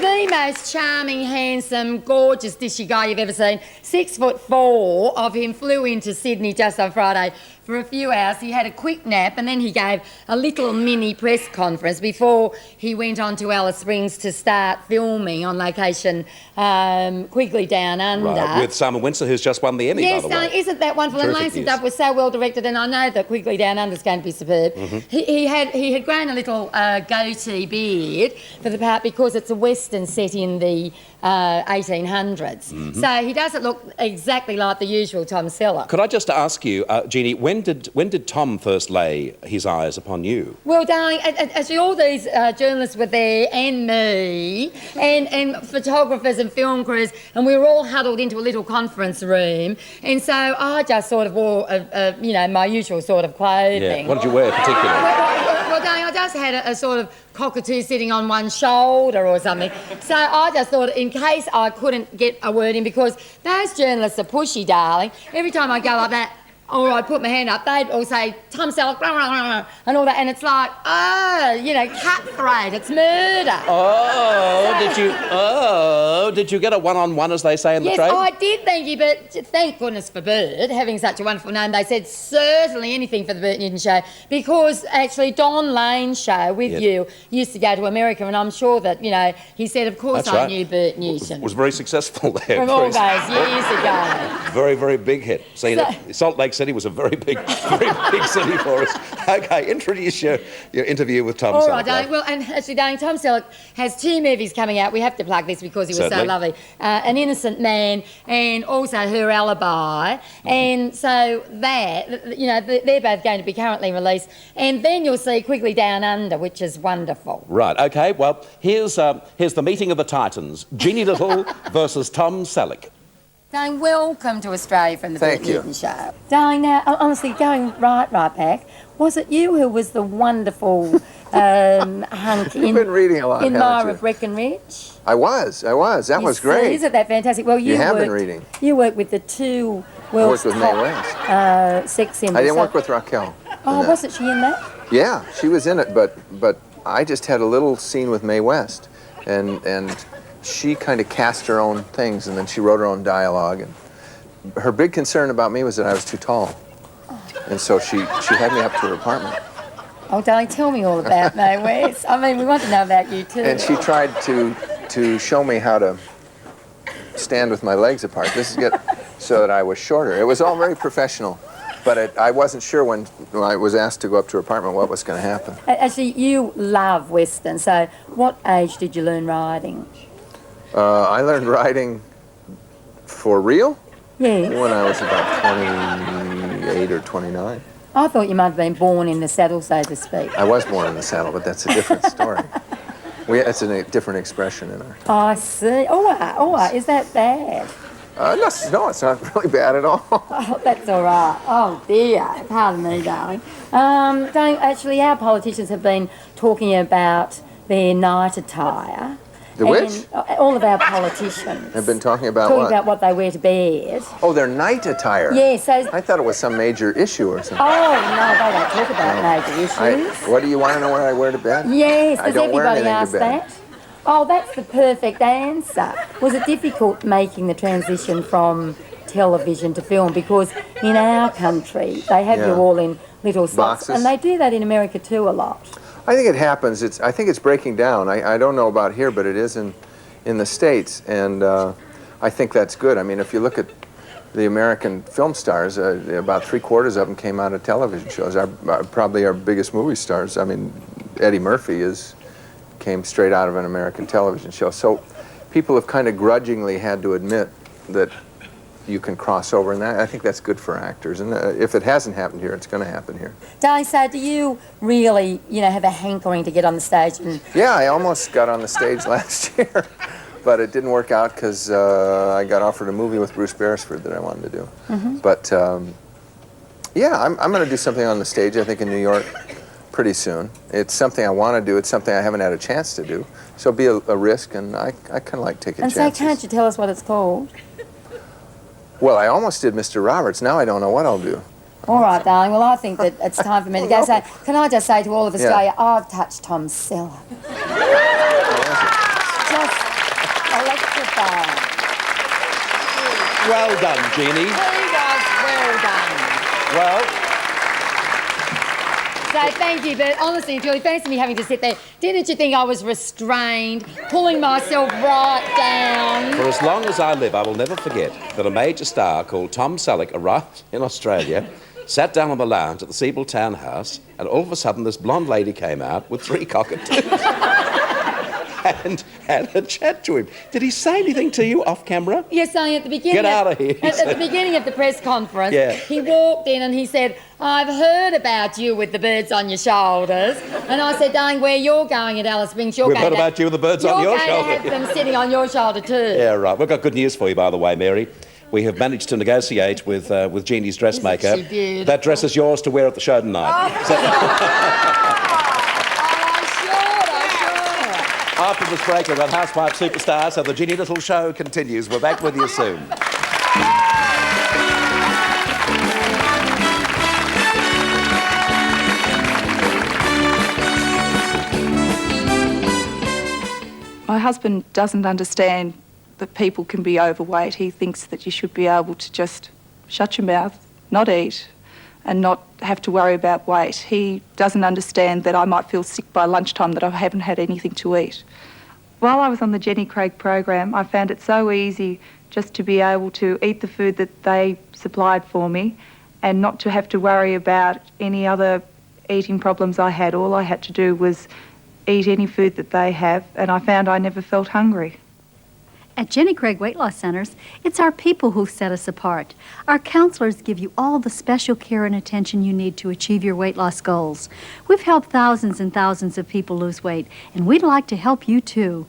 The most charming, handsome, gorgeous, dishy guy you've ever seen. 6'4" of him flew into Sydney just on Friday for a few hours. He had a quick nap and then he gave a little mini press conference before he went on to Alice Springs to start filming on location Quigley Down Under. Right, with Simon Windsor, who's just won the Emmy, by the way. Yes, isn't that wonderful? Terrific And Lacey news. Dove was so well directed, and I know that Quigley Down Under is going to be superb. He had grown a little goatee beard for the part because it's a western set in the 1800s. So he doesn't look exactly like the usual Tom Selleck. Could I just ask you, Jeannie, when did Tom first lay his eyes upon you? Well, darling, actually all these journalists were there, and me, and photographers and film crews, and we were all huddled into a little conference room, and so I just sort of wore, my usual sort of clothing. Yeah. What did you wear particularly? Well, darling, I just had a sort of cockatoo sitting on one shoulder or something. So I just thought, in case I couldn't get a word in, because those journalists are pushy, darling. Every time I go like that, or I put my hand up, they'd all say, Tom Selleck, blah, blah, blah, and all that, and it's like, cutthroat, it's murder. Did you get a one-on-one, as they say in the trade? Yes, I did, thank you, but thank goodness for Bert, having such a wonderful name. They said certainly anything for the Bert Newton show, because actually Don Lane's show with you used to go to America, and I'm sure that, he said, of course That's I right. knew Bert Newton. Was very successful there. From all those years ago. Very, very big hit. See, Salt Lake City was a very big city for us. Okay, introduce your interview with Tom Selleck. All right, darling. Well, and actually, darling, Tom Selleck has 2 movies coming out. We have to plug this because he was Certainly. so lovely. An Innocent Man and also Her Alibi. And so that, they're both going to be currently released. And then you'll see Quigley Down Under, which is wonderful. Right, okay, well, here's the meeting of the Titans. Jeannie Little versus Tom Selleck. Darling, welcome to Australia from the Thank Bert you. Newton show. Darling, now, honestly, going right back, was it you who was the wonderful hunk You've been reading a lot, in haven't Myra you? of Breckenridge? I was. That was great. Isn't that fantastic? Well, You have been reading. You worked with the 2 I world's worked with Mae top West. sex symbols. I didn't work with Raquel. Oh, wasn't she in that? Yeah, she was in it, but I just had a little scene with Mae West, and she kind of cast her own things, and then she wrote her own dialogue. And her big concern about me was that I was too tall, and so she had me up to her apartment. Oh, darling, tell me all about Mae West. I mean, we want to know about you too. And she tried to show me how to stand with my legs apart. This is get so that I was shorter. It was all very professional, but I wasn't sure when I was asked to go up to her apartment what was going to happen. Actually, you love Western, so what age did you learn riding? I learned riding for real Yes. when I was about 28 or 29. I thought you might have been born in the saddle, so to speak. I was born in the saddle, but that's a different story. It's a different expression in our... I see. Oh, is that bad? No, it's not really bad at all. Oh, that's all right. Oh, dear. Pardon me, darling. Darling, actually, our politicians have been talking about their night attire. The which? All of our politicians. I've been talking about Talking what? about what they wear to bed. Oh, their night attire. Yeah, so... I thought it was some major issue or something. Oh, no, they don't talk about major issues. What do you want to know what I wear to bed? Yes, I does don't wear everybody anything ask to bed. that? Oh, that's the perfect answer. Was it difficult making the transition from television to film? Because in our country, they have you all in little slots. Boxes. And they do that in America too a lot. I think it happens. I think it's breaking down. I don't know about here, but it is in the States, and I think that's good. I mean, if you look at the American film stars, about 3/4 of them came out of television shows. Probably our biggest movie stars. I mean, Eddie Murphy came straight out of an American television show. So people have kind of grudgingly had to admit that you can cross over, and I think that's good for actors. And if it hasn't happened here, it's going to happen here. Darling, so do you really, have a hankering to get on the stage? Yeah, I almost got on the stage last year, but it didn't work out because I got offered a movie with Bruce Beresford that I wanted to do. But yeah, I'm going to do something on the stage, I think, in New York pretty soon. It's something I want to do. It's something I haven't had a chance to do. So it'll be a risk, and I kind of like taking chances. And so can't you tell us what it's called? Well, I almost did Mr. Roberts. Now I don't know what I'll do. All right, darling. Well, I think that it's time for me to go. So can I just say to all of Australia, I've touched Tom's cellar. Just electrifying. Well done, Jeannie. He was well done. Well... So thank you, but honestly, Julie, thanks for me having to sit there. Didn't you think I was restrained, pulling myself right down? For as long as I live, I will never forget that a major star called Tom Selleck arrived in Australia, sat down on the lounge at the Siebel Townhouse, and all of a sudden this blonde lady came out with 3 cockatoos and had a chat to him. Did he say anything to you off camera? Yes, darling, at the beginning... Get out of here. At the beginning of the press conference, Yeah. he walked in and he said, I've heard about you with the birds on your shoulders. And I said, darling, where you're going at Alice Springs, We've heard about you with the birds on your shoulder. You're going to have them sitting on your shoulder too. Yeah, right. We've got good news for you, by the way, Mary. We have managed to negotiate with Jeannie's dressmaker. She did. That dress is yours to wear at the show tonight. After this break, we've got Housewife Superstar, so the Jeannie Little Show continues. We're back with you soon. My husband doesn't understand that people can be overweight. He thinks that you should be able to just shut your mouth, not eat, and not have to worry about weight. He doesn't understand that I might feel sick by lunchtime, that I haven't had anything to eat. While I was on the Jenny Craig program, I found it so easy just to be able to eat the food that they supplied for me and not to have to worry about any other eating problems I had. All I had to do was eat any food that they have, and I found I never felt hungry. At Jenny Craig Weight Loss Centers, it's our people who set us apart. Our counselors give you all the special care and attention you need to achieve your weight loss goals. We've helped thousands and thousands of people lose weight, and we'd like to help you too.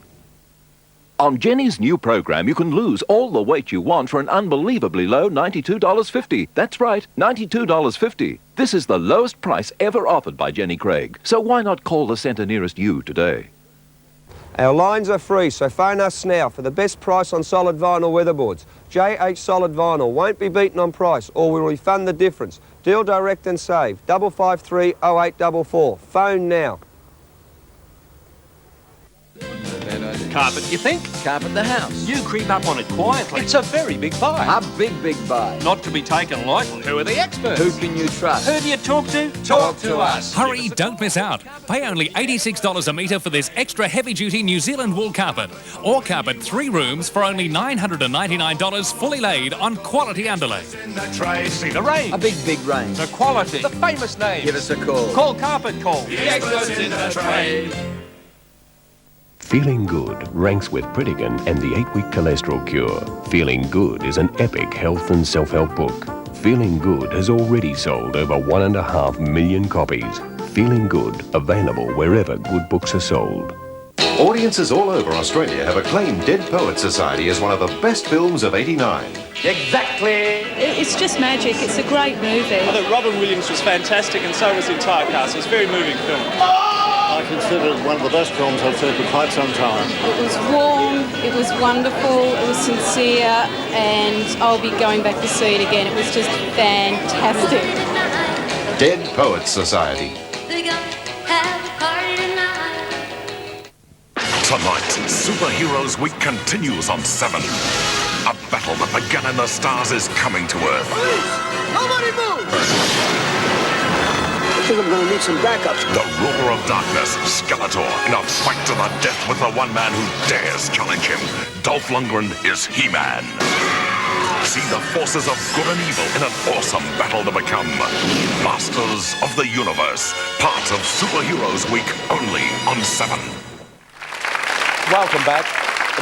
On Jenny's new program, you can lose all the weight you want for an unbelievably low $92.50. That's right, $92.50. This is the lowest price ever offered by Jenny Craig. So why not call the centre nearest you today? Our lines are free, so phone us now for the best price on solid vinyl weatherboards. JH Solid Vinyl won't be beaten on price, or we'll refund the difference. Deal direct and save. 553 0844. Phone now. Carpet, you think? Carpet the house. You creep up on it quietly. It's a very big buy. A big buy. Not to be taken lightly. Who are the experts? Who can you trust? Who do you talk to? Talk to us. Hurry, don't miss out. Pay only $86 a metre for this extra heavy-duty New Zealand wool carpet. Or carpet 3 rooms for only $999 fully laid on quality underlay. See the range. A big range. The quality. The famous name. Give us a call. Call Carpet Call. The experts in the trade. Feeling Good ranks with Pritikin and the 8-Week Cholesterol Cure. Feeling Good is an epic health and self-help book. Feeling Good has already sold over 1.5 million copies. Feeling Good, available wherever good books are sold. Audiences all over Australia have acclaimed Dead Poets Society as one of the best films of '89. Exactly. It's just magic. It's a great movie. I thought Robin Williams was fantastic, and so was the entire cast. It was a very moving film. I consider it one of the best films I've seen for quite some time. It was warm, it was wonderful, it was sincere, and I'll be going back to see it again. It was just fantastic. Dead Poets Society. Tonight, Superheroes Week continues on 7. A battle that began in the stars is coming to Earth. Nobody move! I think I'm going to need some backups. The ruler of darkness, Skeletor, in a fight to the death with the one man who dares challenge him. Dolph Lundgren is He-Man. See the forces of good and evil in an awesome battle to become Masters of the Universe. Part of Superheroes Week, only on 7. Welcome back.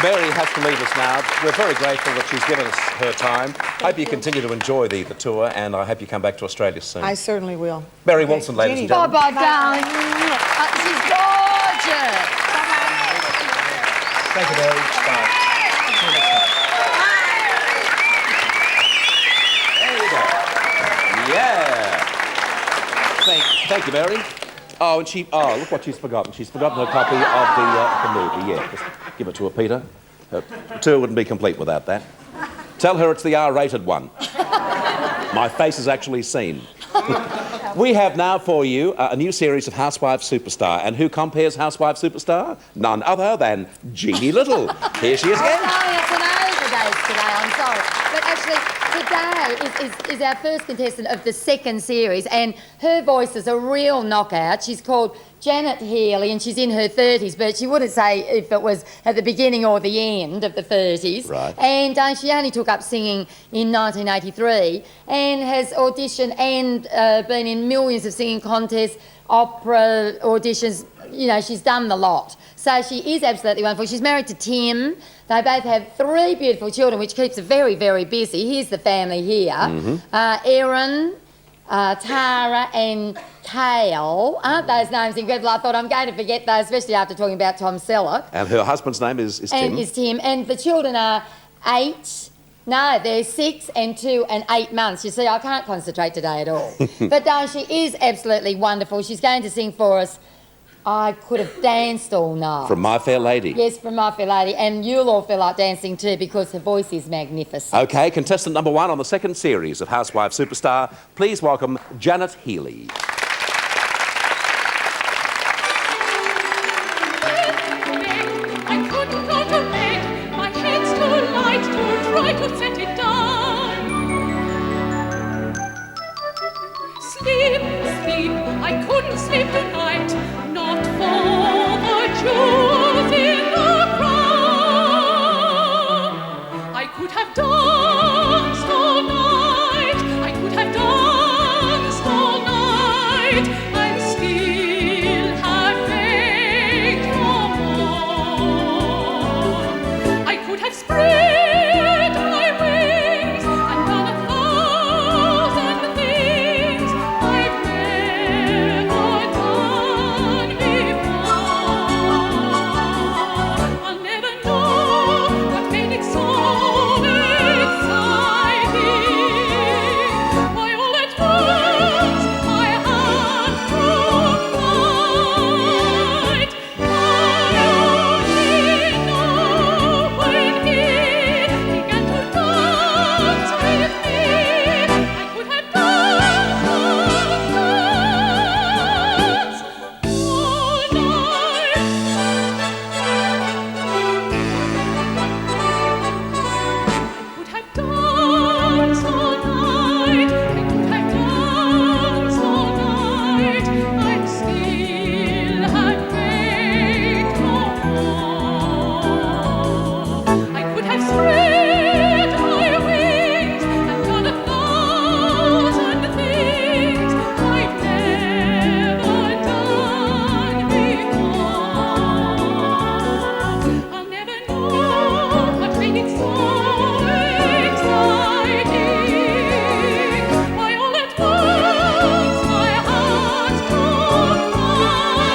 Mary has to leave us now. We're very grateful that she's given us her time. Hope you continue to enjoy the tour, and I hope you come back to Australia soon. I certainly will. Mary Wilson, ladies and gentlemen. Bye-bye, darling. She's gorgeous. Thank you, Mary. Bye. There you go. Yeah. Thank you, Mary. Oh, and look what she's forgotten. She's forgotten her copy of the movie. Yeah, just give it to her, Peter. Her tour wouldn't be complete without that. Tell her it's the R-rated one. My face is actually seen. We have now for you a new series of Housewife Superstar. And who compares Housewife Superstar? None other than Jeannie Little. Here she is again. Oh, it's an overdose today, I'm sorry. But actually, today is our first contestant of the second series, and her voice is a real knockout. She's called Janet Healy, and she's in her 30s, but she wouldn't say if it was at the beginning or the end of the 30s. Right. And she only took up singing in 1983 and has auditioned and been in millions of singing contests, opera auditions. You know, she's done the lot. So she is absolutely wonderful. She's married to Tim. They both have 3 beautiful children, which keeps her very, very busy. Here's the family here. Erin, Tara and Kale. Aren't those names incredible? I thought I'm going to forget those, especially after talking about Tom Selleck. And her husband's name is Tim. And Tim. And the children are 8... No, they're 6 and 2 and 8 months. You see, I can't concentrate today at all. But she is absolutely wonderful. She's going to sing for us I Could Have Danced All Night. From My Fair Lady. Yes, from My Fair Lady. And you'll all feel like dancing too because her voice is magnificent. OK, contestant number 1 on the second series of Housewife Superstar. Please welcome Janet Healy. I couldn't go to bed. My head's too light to try to set it down. Sleep, sleep, I couldn't sleep tonight. Not for the jewels in the crown. I could have danced all night. I could have danced all night. And still have faith no more. I could have spread my wings and done 1,000 things I've never done before. I'll never know what made it so exciting. Why all at once my heart broke light. I only know when he began to dance with me, I could have danced all night. Could have danced all night. I could have danced all night. I'm still have faith no more. I could have spread my wings and done 1,000 things I've never done before. I'll never know what made it so exciting. Why all at once my heart broke light. I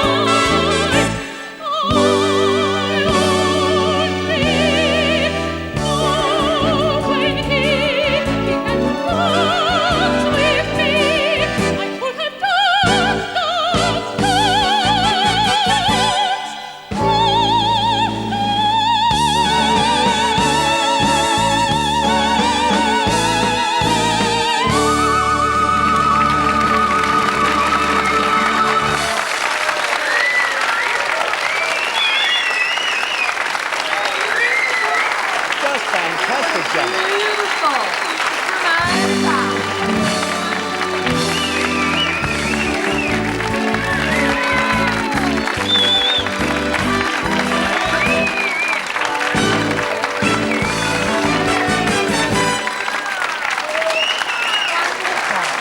only know when he began to dance with me, I could have danced, Just fantastic, Janet. Beautiful.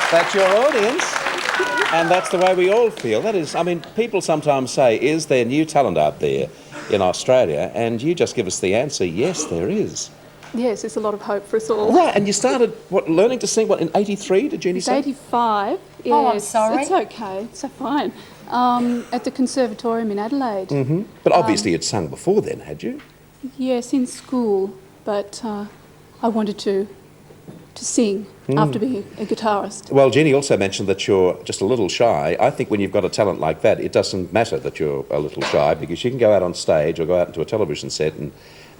That's your audience. And that's the way we all feel. That is, I mean, people sometimes say, is there new talent out there? in Australia, and you just give us the answer, yes, there is. Yes, there's a lot of hope for us all. Right, and you started, learning to sing, in 83, did Jeannie It's say? 85. Yes, Oh, I'm sorry. It's okay. It's so fine. At the Conservatorium in Adelaide. Mm-hmm. But obviously you'd sung before then, had you? Yes, in school, but I wanted to sing after being a guitarist. Well, Jeannie also mentioned that you're just a little shy. I think when you've got a talent like that, it doesn't matter that you're a little shy, because you can go out on stage or go out into a television set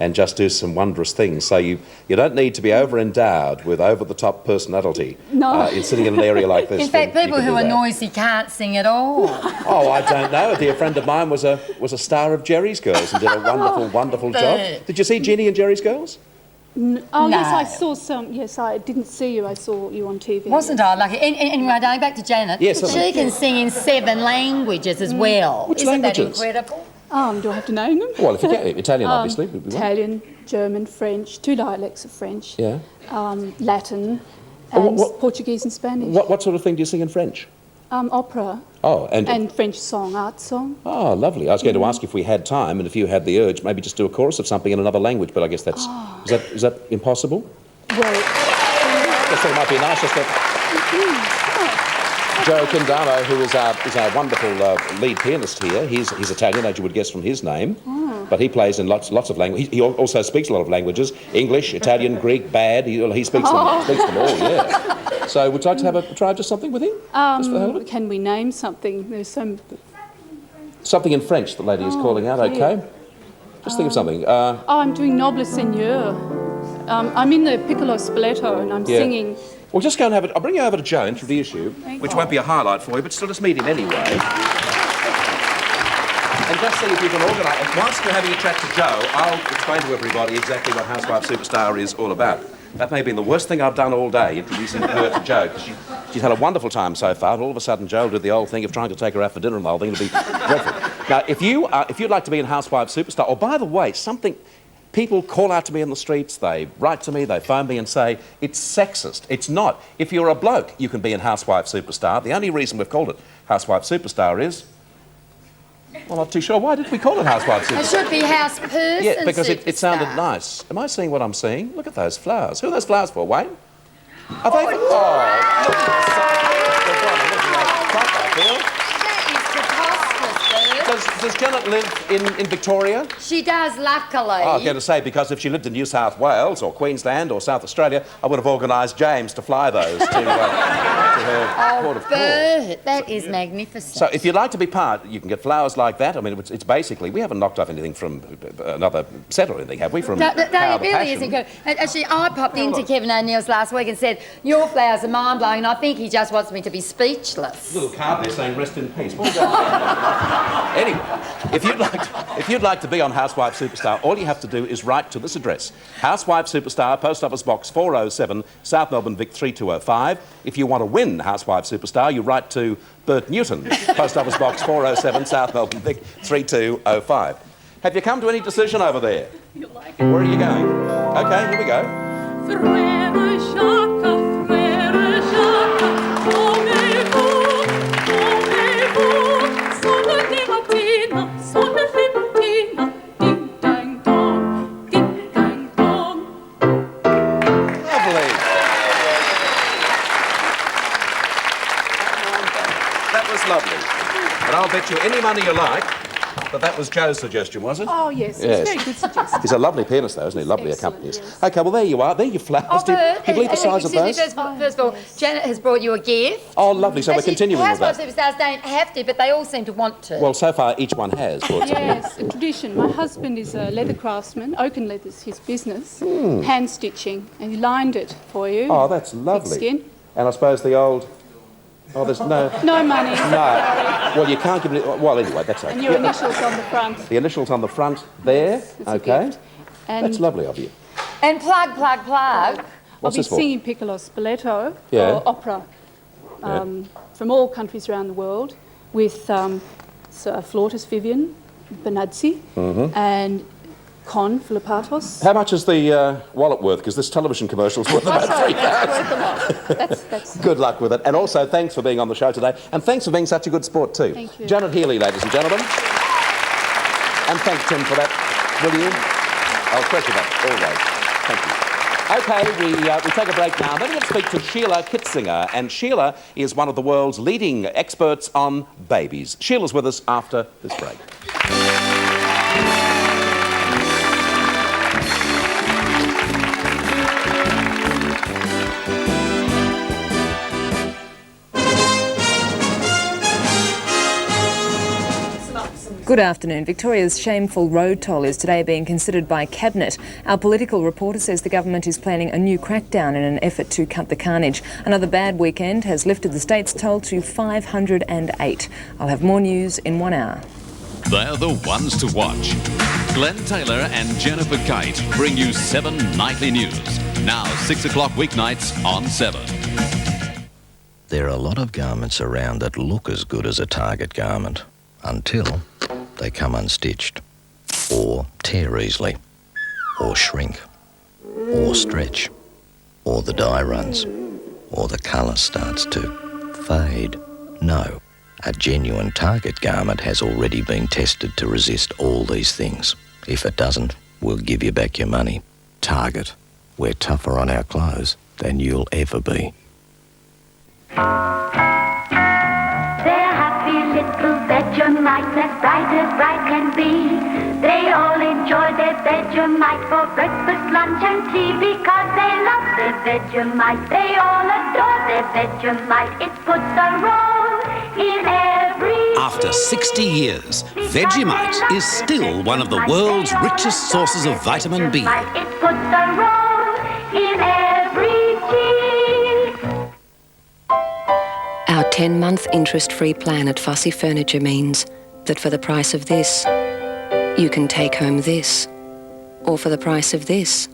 and just do some wondrous things. So you don't need to be over-endowed with over-the-top personality in sitting in an area like this. In fact, people who are noisy can't sing at all. Oh, I don't know. A dear friend of mine was a star of Jerry's Girls and did a wonderful, wonderful job. Did you see Jeannie and Jerry's Girls? Oh, yes, I saw some. Yes, I didn't see you. I saw you on TV. Wasn't I lucky? Anyway, going back to Janet, Yes, she can sing in 7 languages as well. Which Isn't languages? that incredible? Do I have to name them? Well, if you can, Italian, obviously. Would be one. Italian, German, French, 2 dialects of French. Yeah. Latin, and Portuguese and Spanish. What sort of thing do you sing in French? Opera. Oh, and French song, art song. Oh, lovely. I was going to ask if we had time and if you had the urge, maybe just do a chorus of something in another language, but I guess that's... Is that impossible? Well... I thought it might be nice just to... Joe Quindano, who is our wonderful lead pianist here, he's Italian, as you would guess from his name, but he plays in lots of languages. He also speaks a lot of languages: English, Italian, Greek, bad. He speaks them all. Yeah. So, would you like to have a try of just something with him? Just for the hell of it? Can we name something? There's some... Something in French. The lady is calling out. Okay. Just think of something. I'm doing Noble Seigneur. I'm in the piccolo spoleto and I'm singing. Well, just go and have it. I'll bring you over to Joe and through the issue, which won't be a highlight for you, but still just meet him anyway. And just see if you can organise. Whilst you're having a chat to Joe, I'll explain to everybody exactly what Housewife Superstar is all about. That may have been the worst thing I've done all day, introducing her to Joe, because she's had a wonderful time so far, and all of a sudden Joe did the old thing of trying to take her out for dinner and the whole thing. It'll be dreadful. Now, if you'd like to be in Housewife Superstar, oh, by the way, people call out to me in the streets, they write to me, they phone me and say, it's sexist. It's not. If you're a bloke, you can be in Housewife Superstar. The only reason we've called it Housewife Superstar is... Well, I'm not too sure. Why did we call it Housewife Superstar? It should be House Person. Yeah, because it sounded nice. Am I seeing what I'm seeing? Look at those flowers. Who are those flowers for, Wayne? Are they for... Does Janet live in Victoria? She does, luckily. I was going to say, because if she lived in New South Wales or Queensland or South Australia, I would have organised James to fly those to her port of call. Bert, that is magnificent. So if you'd like to be part, you can get flowers like that. I mean, it's basically, we haven't knocked off anything from another set or anything, have we? From No, Power it of really Passion. isn't good. Actually, I popped into Kevin O'Neill's last week and said, your flowers are mind-blowing, and I think he just wants me to be speechless. Little card there saying rest in peace. Anyway, if you'd like to be on Housewife Superstar, all you have to do is write to this address: Housewife Superstar, Post Office Box 407, South Melbourne, Vic 3205. If you want to win Housewife Superstar, you write to Bert Newton, Post Office Box 407, South Melbourne, Vic 3205. Have you come to any decision over there? Where are you going? Okay, here we go. Frère Jacques, frère Jacques, trouvez-vous, sonnez mattina, sonnez mattina, ding dang dong, ding dang dong. Lovely. That was lovely. And I'll bet you any money you like but that was Joe's suggestion, was it? Oh, yes. It's a very good suggestion. He's a lovely pianist, though, isn't he? Lovely accompanist. Yes. OK, well, there you are. There are your flowers. Oh, Do you believe the size of those? First of all, Janet has brought you a gift. Oh, lovely. So we're continuing with that. Housewives Superstars don't have to, but they all seem to want to. Well, so far, each one has brought something. Yes, a tradition. My husband is a leather craftsman. Oaken leather's his business. Hand stitching. And he lined it for you. Oh, that's lovely. Skin. And I suppose the old... Oh, there's no... No money. No. Well, you can't give it... Well, anyway, that's okay. And your initials on the front. The initials on the front there. Yes, OK. And that's lovely of you. And plug. I'll be singing piccolo spoleto Yeah. or opera from all countries around the world with Flautus Vivian Benazzi and Con Philippatos. How much is the wallet worth? Because this television commercial's worth about $3,000. That's Good luck with it. And also, thanks for being on the show today. And thanks for being such a good sport, too. Thank you. Janet Healy, ladies and gentlemen. And thank Tim for that, will you? I'll treasure that always. Thank you. OK, we take a break now. Then we're going to speak to Sheila Kitzinger, and Sheila is one of the world's leading experts on babies. Sheila's with us after this break. Good afternoon. Victoria's shameful road toll is today being considered by Cabinet. Our political reporter says the government is planning a new crackdown in an effort to cut the carnage. Another bad weekend has lifted the state's toll to 508. I'll have more news in 1 hour. They're the ones to watch. Glenn Taylor and Jennifer Kite bring you 7 nightly news. Now 6 o'clock weeknights on 7. There are a lot of garments around that look as good as a Target garment until they come unstitched, or tear easily, or shrink, or stretch, or the dye runs, or the colour starts to fade. No, a genuine Target garment has already been tested to resist all these things. If it doesn't, we'll give you back your money. Target, we're tougher on our clothes than you'll ever be. Vegemite, as bright can be. They all enjoy their Vegemite for breakfast, lunch and tea because they love their Vegemite. They all adore their Vegemite. It puts a roll in every After 60 years, Vegemite is still one of the world's richest sources of vitamin B. It puts a roll in every tea. Our 10-month interest-free plan at Fussy Furniture means that for the price of this, you can take home this. Or for the price of this,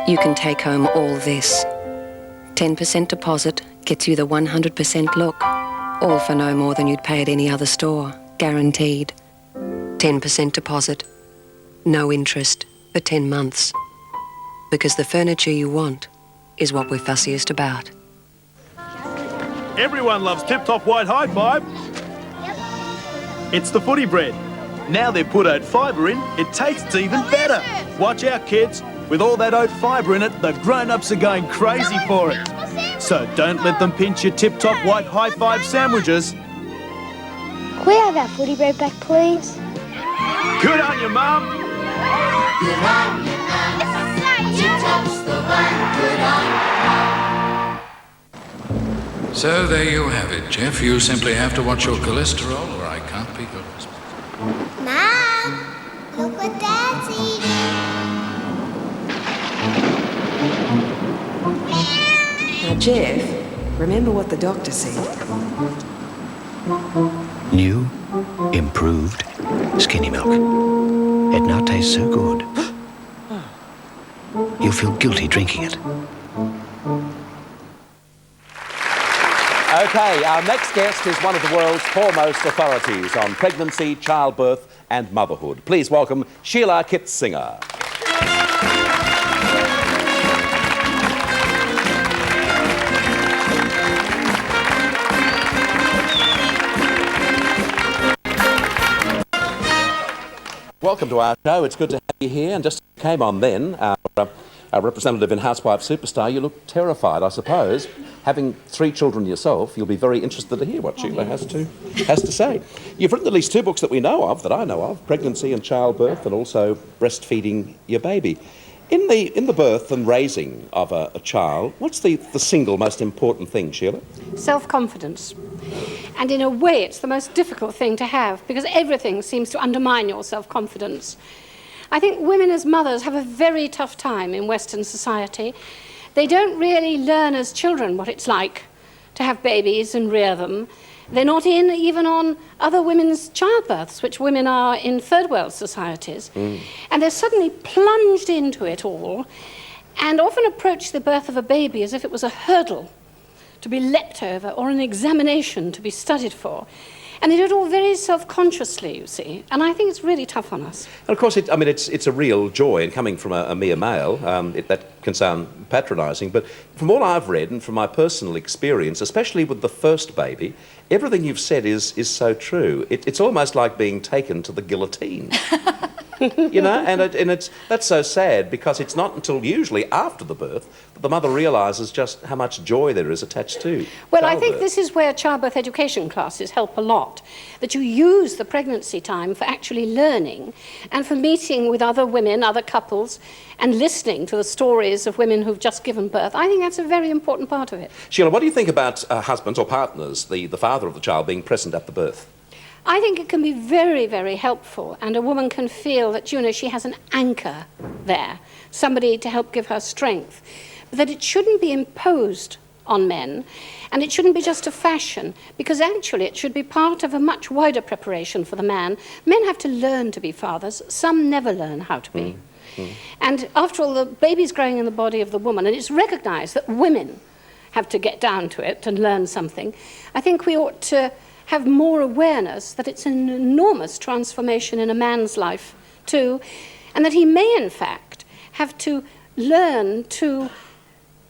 you can take home all this. 10% deposit gets you the 100% look, all for no more than you'd pay at any other store, guaranteed. 10% deposit, no interest for 10 months. Because the furniture you want is what we're fussiest about. Everyone loves Tip-Top White High Five. It's the footy bread. Now they've put oat fibre in, it tastes even better. Watch out, kids. With all that oat fibre in it, the grown-ups are going crazy for it. So don't let them pinch your Tip-Top White High Five sandwiches. Can we have our footy bread back, please? Good on you, Mum. Good on you, Mum. Tip-Top's the one. Good on you. So there you have it, Jeff. You simply have to watch your cholesterol or I can't be your husband. Mom, look what Dad's eating. Now, Jeff, remember what the doctor said. New, improved Skinny Milk. It now tastes so good, you'll feel guilty drinking it. OK, our next guest is one of the world's foremost authorities on pregnancy, childbirth and motherhood. Please welcome Sheila Kitzinger. Welcome to our show. It's good to have you here. And just came on then, our representative in Housewife Superstar, you look terrified, I suppose. Having 3 children yourself, you'll be very interested to hear what Sheila has to say. You've written at least 2 books that I know of, Pregnancy and Childbirth, and also Breastfeeding Your Baby. In the birth and raising of a child, what's the single most important thing, Sheila? Self-confidence. And in a way, it's the most difficult thing to have, because everything seems to undermine your self-confidence. I think women as mothers have a very tough time in Western society. They don't really learn as children what it's like to have babies and rear them. They're not in even on other women's childbirths, which women are in third world societies. And they're suddenly plunged into it all and often approach the birth of a baby as if it was a hurdle to be leapt over or an examination to be studied for. And they do it all very self-consciously, you see. And I think it's really tough on us. And of course, it's a real joy, and coming from a mere male, that can sound patronising, but from all I've read and from my personal experience, especially with the first baby, everything you've said is so true. It's almost like being taken to the guillotine. You know, and that's so sad, because it's not until usually after the birth that the mother realises just how much joy there is attached to Well, I childbirth. think this is where childbirth education classes help a lot, that you use the pregnancy time for actually learning and for meeting with other women, other couples, and listening to the stories of women who've just given birth. I think that's a very important part of it. Sheila, what do you think about husbands or partners, the father of the child, being present at the birth? I think it can be very, very helpful, and a woman can feel that, you know, she has an anchor there, somebody to help give her strength, but that it shouldn't be imposed on men, and it shouldn't be just a fashion, because actually it should be part of a much wider preparation for the man. Men have to learn to be fathers. Some never learn how to be. And after all, the baby's growing in the body of the woman, and it's recognised that women have to get down to it and learn something. I think we ought to have more awareness that it's an enormous transformation in a man's life too, and that he may in fact have to learn to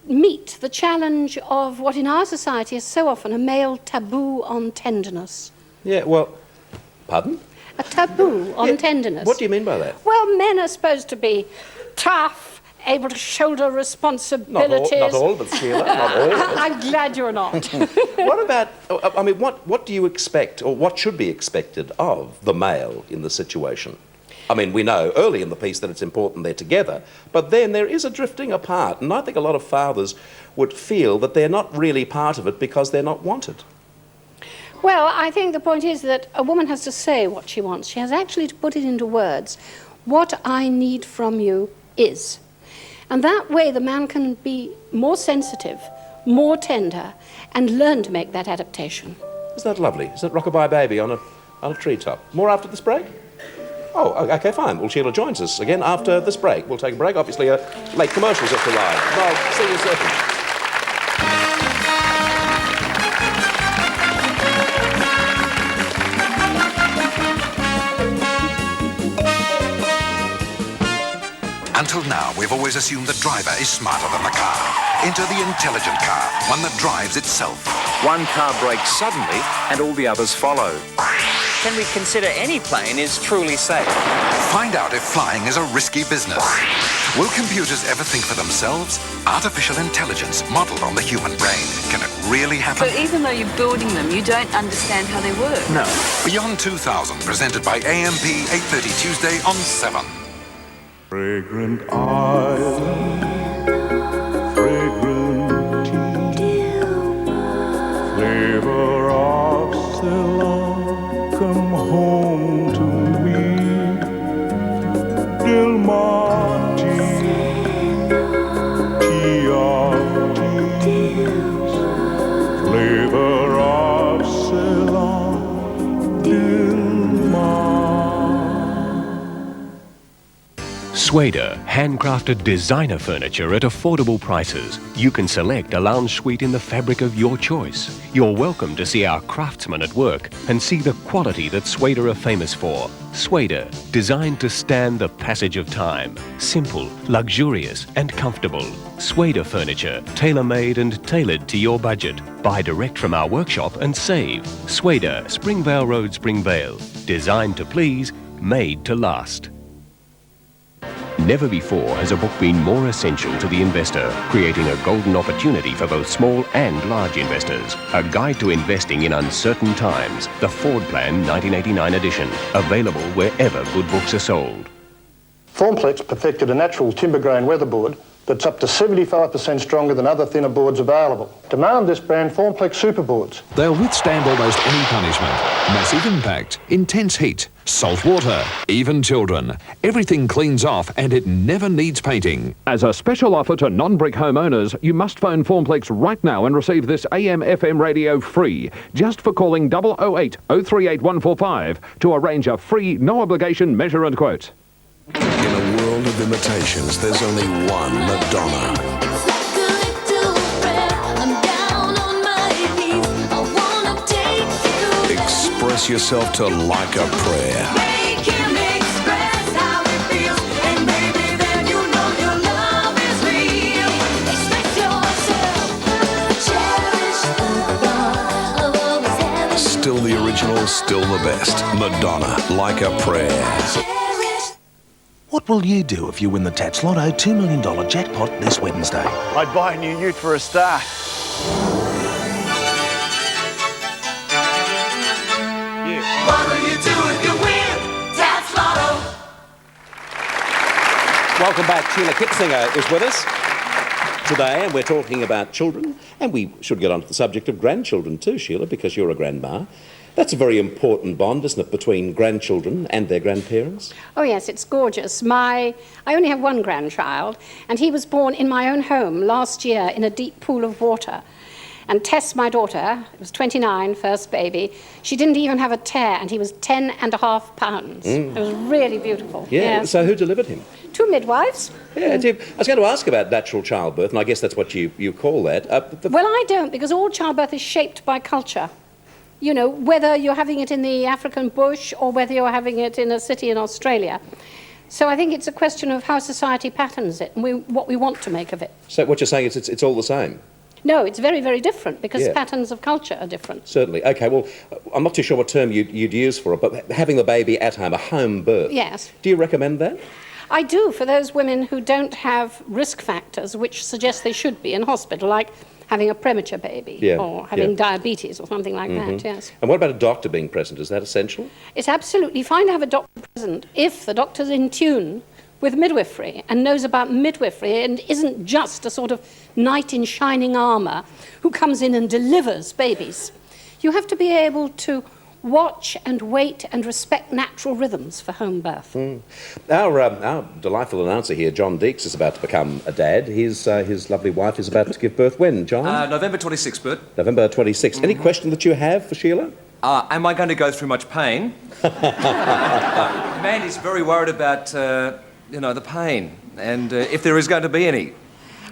meet the challenge of what in our society is so often a male taboo on tenderness. Yeah, well, pardon? A taboo on tenderness. What do you mean by that? Well, men are supposed to be tough, able to shoulder responsibilities. Not all of it, Sheila, not all of it. I'm glad you're not. What about, I mean, what do you expect, or what should be expected of the male in the situation? I mean, we know early in the piece that it's important they're together, but then there is a drifting apart, and I think a lot of fathers would feel that they're not really part of it because they're not wanted. Well, I think the point is that a woman has to say what she wants. She has actually to put it into words. What I need from you is. And that way the man can be more sensitive, more tender, and learn to make that adaptation. Isn't that lovely? Isn't it Rockabye Baby on a treetop? More after this break? Oh, okay, fine. Well, Sheila joins us again after this break. We'll take a break. Obviously, late commercials have arrived. I'll see you soon. Until now, we've always assumed the driver is smarter than the car. Enter the intelligent car, one that drives itself. One car brakes suddenly and all the others follow. Can we consider any plane is truly safe? Find out if flying is a risky business. Will computers ever think for themselves? Artificial intelligence modeled on the human brain. Can it really happen? So even though you're building them, you don't understand how they work? No. Beyond 2000, presented by AMP, 8:30 Tuesday on 7. Fragrant island, fragrant tea, flavor of Ceylon, come home to me. Dilmati, tea of teas, flavor of Ceylon, Dilmati. Sueda, handcrafted designer furniture at affordable prices. You can select a lounge suite in the fabric of your choice. You're welcome to see our craftsmen at work and see the quality that Sueda are famous for. Sueda, designed to stand the passage of time. Simple, luxurious and comfortable. Sueda furniture, tailor-made and tailored to your budget. Buy direct from our workshop and save. Sueda, Springvale Road, Springvale. Designed to please, made to last. Never before has a book been more essential to the investor, creating a golden opportunity for both small and large investors. A guide to investing in uncertain times, the Ford Plan 1989 edition, available wherever good books are sold. Formplex perfected a natural timber-grain weatherboard that's up to 75% stronger than other thinner boards available. Demand this brand Formplex Superboards. They'll withstand almost any punishment. Massive impact, intense heat, salt water, even children. Everything cleans off and it never needs painting. As a special offer to non-brick homeowners, you must phone Formplex right now and receive this AM/FM radio free, just for calling 008 038 145 to arrange a free, no-obligation measure and quote. In a world of imitations, there's only one Madonna. Express yourself to Like a Prayer. original's still the best. Madonna, Like a Prayer. What will you do if you win the Tats Lotto $2 million jackpot this Wednesday? I'd buy a new ute for a start. What will you do if you win Tats Lotto? Welcome back. Sheila Kitzinger is with us today, and we're talking about children, and we should get on to the subject of grandchildren too, Sheila, because you're a grandma. That's a very important bond, isn't it, between grandchildren and their grandparents? Oh yes, it's gorgeous. I only have one grandchild, and he was born in my own home last year in a deep pool of water. And Tess, my daughter, was 29, first baby. She didn't even have a tear, and he was 10.5 pounds. It was really beautiful. Yeah, yes. So who delivered him? 2 midwives. Yeah, I was going to ask about natural childbirth, and I guess that's what you call that. Well, I don't, because all childbirth is shaped by culture. You know, whether you're having it in the African bush or whether you're having it in a city in Australia. So I think it's a question of how society patterns it and what we want to make of it. So what you're saying is it's all the same? No, it's very, very different because Yeah. patterns of culture are different. Certainly. OK, well, I'm not too sure what term you'd use for it, but having the baby at home, a home birth. Yes. Do you recommend that? I do, for those women who don't have risk factors which suggest they should be in hospital, like having a premature baby or having diabetes or something like that, yes. And what about a doctor being present? Is that essential? It's absolutely fine to have a doctor present if the doctor's in tune with midwifery and knows about midwifery and isn't just a sort of knight in shining armour who comes in and delivers babies. You have to be able to watch and wait and respect natural rhythms for home birth. Our delightful announcer here, John Deeks, is about to become a dad. His lovely wife is about to give birth when, John? November 26th, Bert. November 26th. Any question that you have for Sheila? Am I going to go through much pain? Mandy's very worried about, the pain, and if there is going to be any.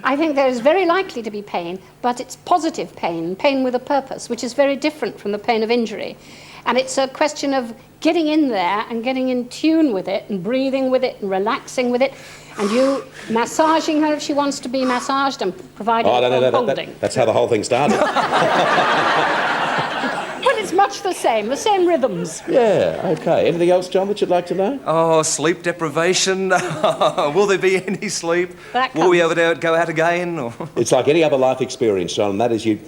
I think there is very likely to be pain, but it's positive pain, pain with a purpose, which is very different from the pain of injury. And it's a question of getting in there and getting in tune with it and breathing with it and relaxing with it, and you massaging her if she wants to be massaged and providing holding. That's how the whole thing started. Well, it's much the same rhythms. Yeah, OK. Anything else, John, that you'd like to know? Oh, sleep deprivation. Will there be any sleep? Will we ever go out again? Or? It's like any other life experience, John, and that is you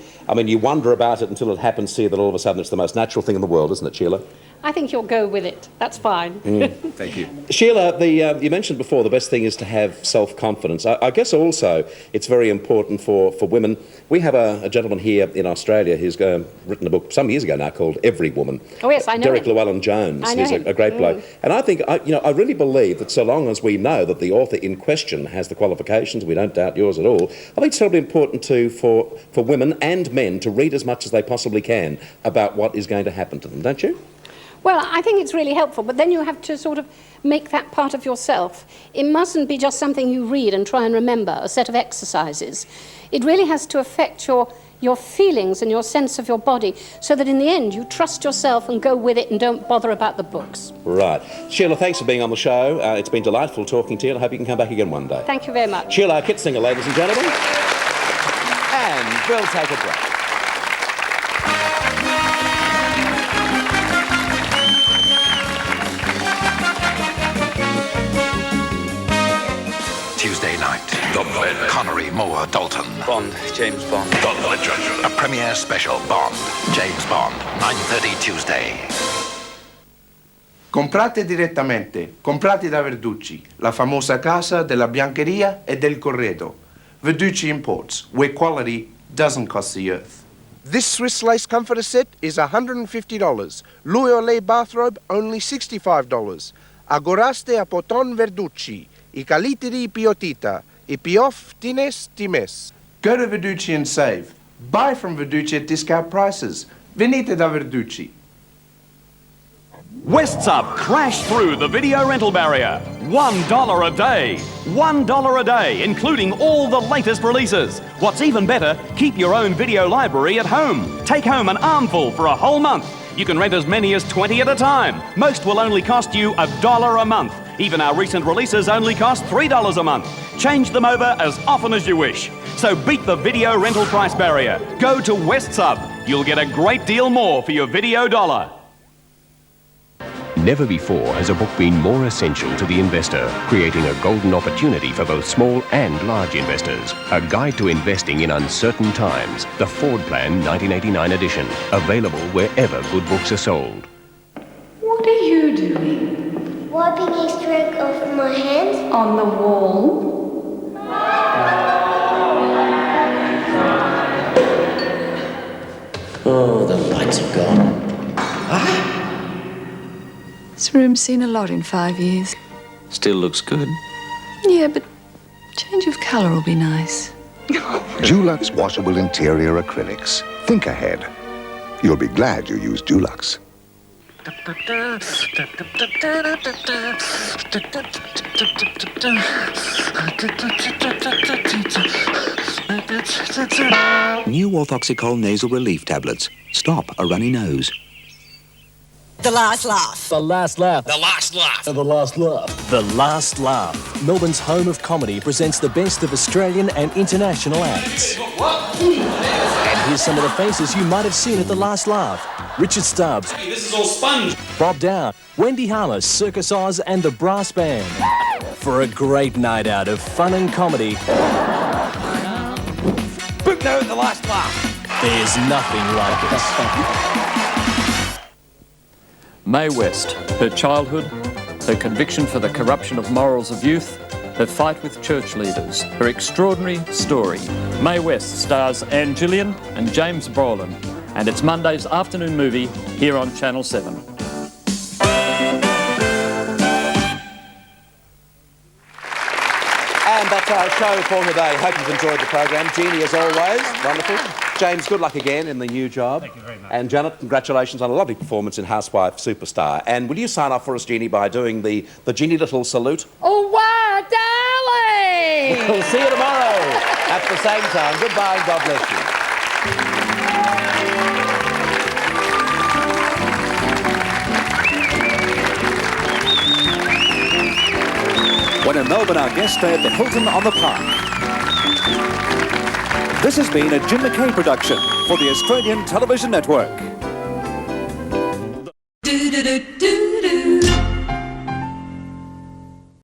wonder about it until it happens to you, that all of a sudden it's the most natural thing in the world, isn't it, Sheila? I think you'll go with it. That's fine. Thank you. Sheila, you mentioned before the best thing is to have self-confidence. I guess also it's very important for women. We have a gentleman here in Australia who's written a book some years ago now called Every Woman. Oh, yes, I know Derek him. Llewellyn-Jones. I know He's him. a great bloke. And I think, I really believe that so long as we know that the author in question has the qualifications, we don't doubt yours at all, I think it's terribly important for women and men to read as much as they possibly can about what is going to happen to them, don't you? Well, I think it's really helpful, but then you have to sort of make that part of yourself. It mustn't be just something you read and try and remember, a set of exercises. It really has to affect your feelings and your sense of your body, so that in the end you trust yourself and go with it and don't bother about the books. Right. Sheila, thanks for being on the show. It's been delightful talking to you, and I hope you can come back again one day. Thank you very much. Sheila Kitzinger, ladies and gentlemen. And we'll take a break. Tuesday night. The Connery, Moore, Dalton. Bond, James Bond. The Legend. A premiere special, Bond. James Bond, 9:30 Tuesday. Comprate direttamente, comprati da Verducci, la famosa casa della biancheria e del corredo. Verducci Imports, where quality doesn't cost the earth. This Swiss lace comforter set is $150. Louis Olay bathrobe, only $65. Agoraste a poton Verducci. I caliteri piotita. I piof tines times. Go to Verducci and save. Buy from Verducci at discount prices. Venite da Verducci. Westsub crashed through the video rental barrier. $1 a day. $1 a day, including all the latest releases. What's even better, keep your own video library at home. Take home an armful for a whole month. You can rent as many as 20 at a time. Most will only cost you $1 a month. Even our recent releases only cost $3 a month. Change them over as often as you wish. So beat the video rental price barrier. Go to Westsub. You'll get a great deal more for your video dollar. Never before has a book been more essential to the investor, creating a golden opportunity for both small and large investors. A guide to investing in uncertain times, the Ford Plan 1989 edition, available wherever good books are sold. What are you doing? Wiping Easter egg off my hands. On the wall? Oh, the lights have gone. This room's seen a lot in 5 years. Still looks good. Yeah, but change of colour will be nice. Dulux washable interior acrylics. Think ahead. You'll be glad you used Dulux. New Orthoxicol nasal relief tablets. Stop a runny nose. The last laugh. The last laugh. The last laugh. The last laugh. The Last Laugh. Melbourne's home of comedy presents the best of Australian and international acts. And here's some of the faces you might have seen at The Last Laugh. Richard Stubbs. Hey, this is all sponge. Bob Down. Wendy Harmos, Circus Oz and the Brass Band. For a great night out of fun and comedy. Boot now at The Last Laugh. There's nothing like it. Mae West, her childhood, her conviction for the corruption of morals of youth, her fight with church leaders, her extraordinary story. Mae West stars Anne Gillian and James Brolin, and it's Monday's afternoon movie here on Channel 7. And that's our show for today. Hope you've enjoyed the program. Jeannie, as always, wonderful. James, good luck again in the new job. Thank you very much. And Janet, congratulations on a lovely performance in Housewife Superstar. And will you sign off for us, Jeannie, by doing the Jeannie Little salute? Oh, wow, darling! We'll see you tomorrow at the same time. Goodbye and God bless you. When in Melbourne, our guests stay at the Hilton on the Park. This has been a Jim McKay production for the Australian Television Network.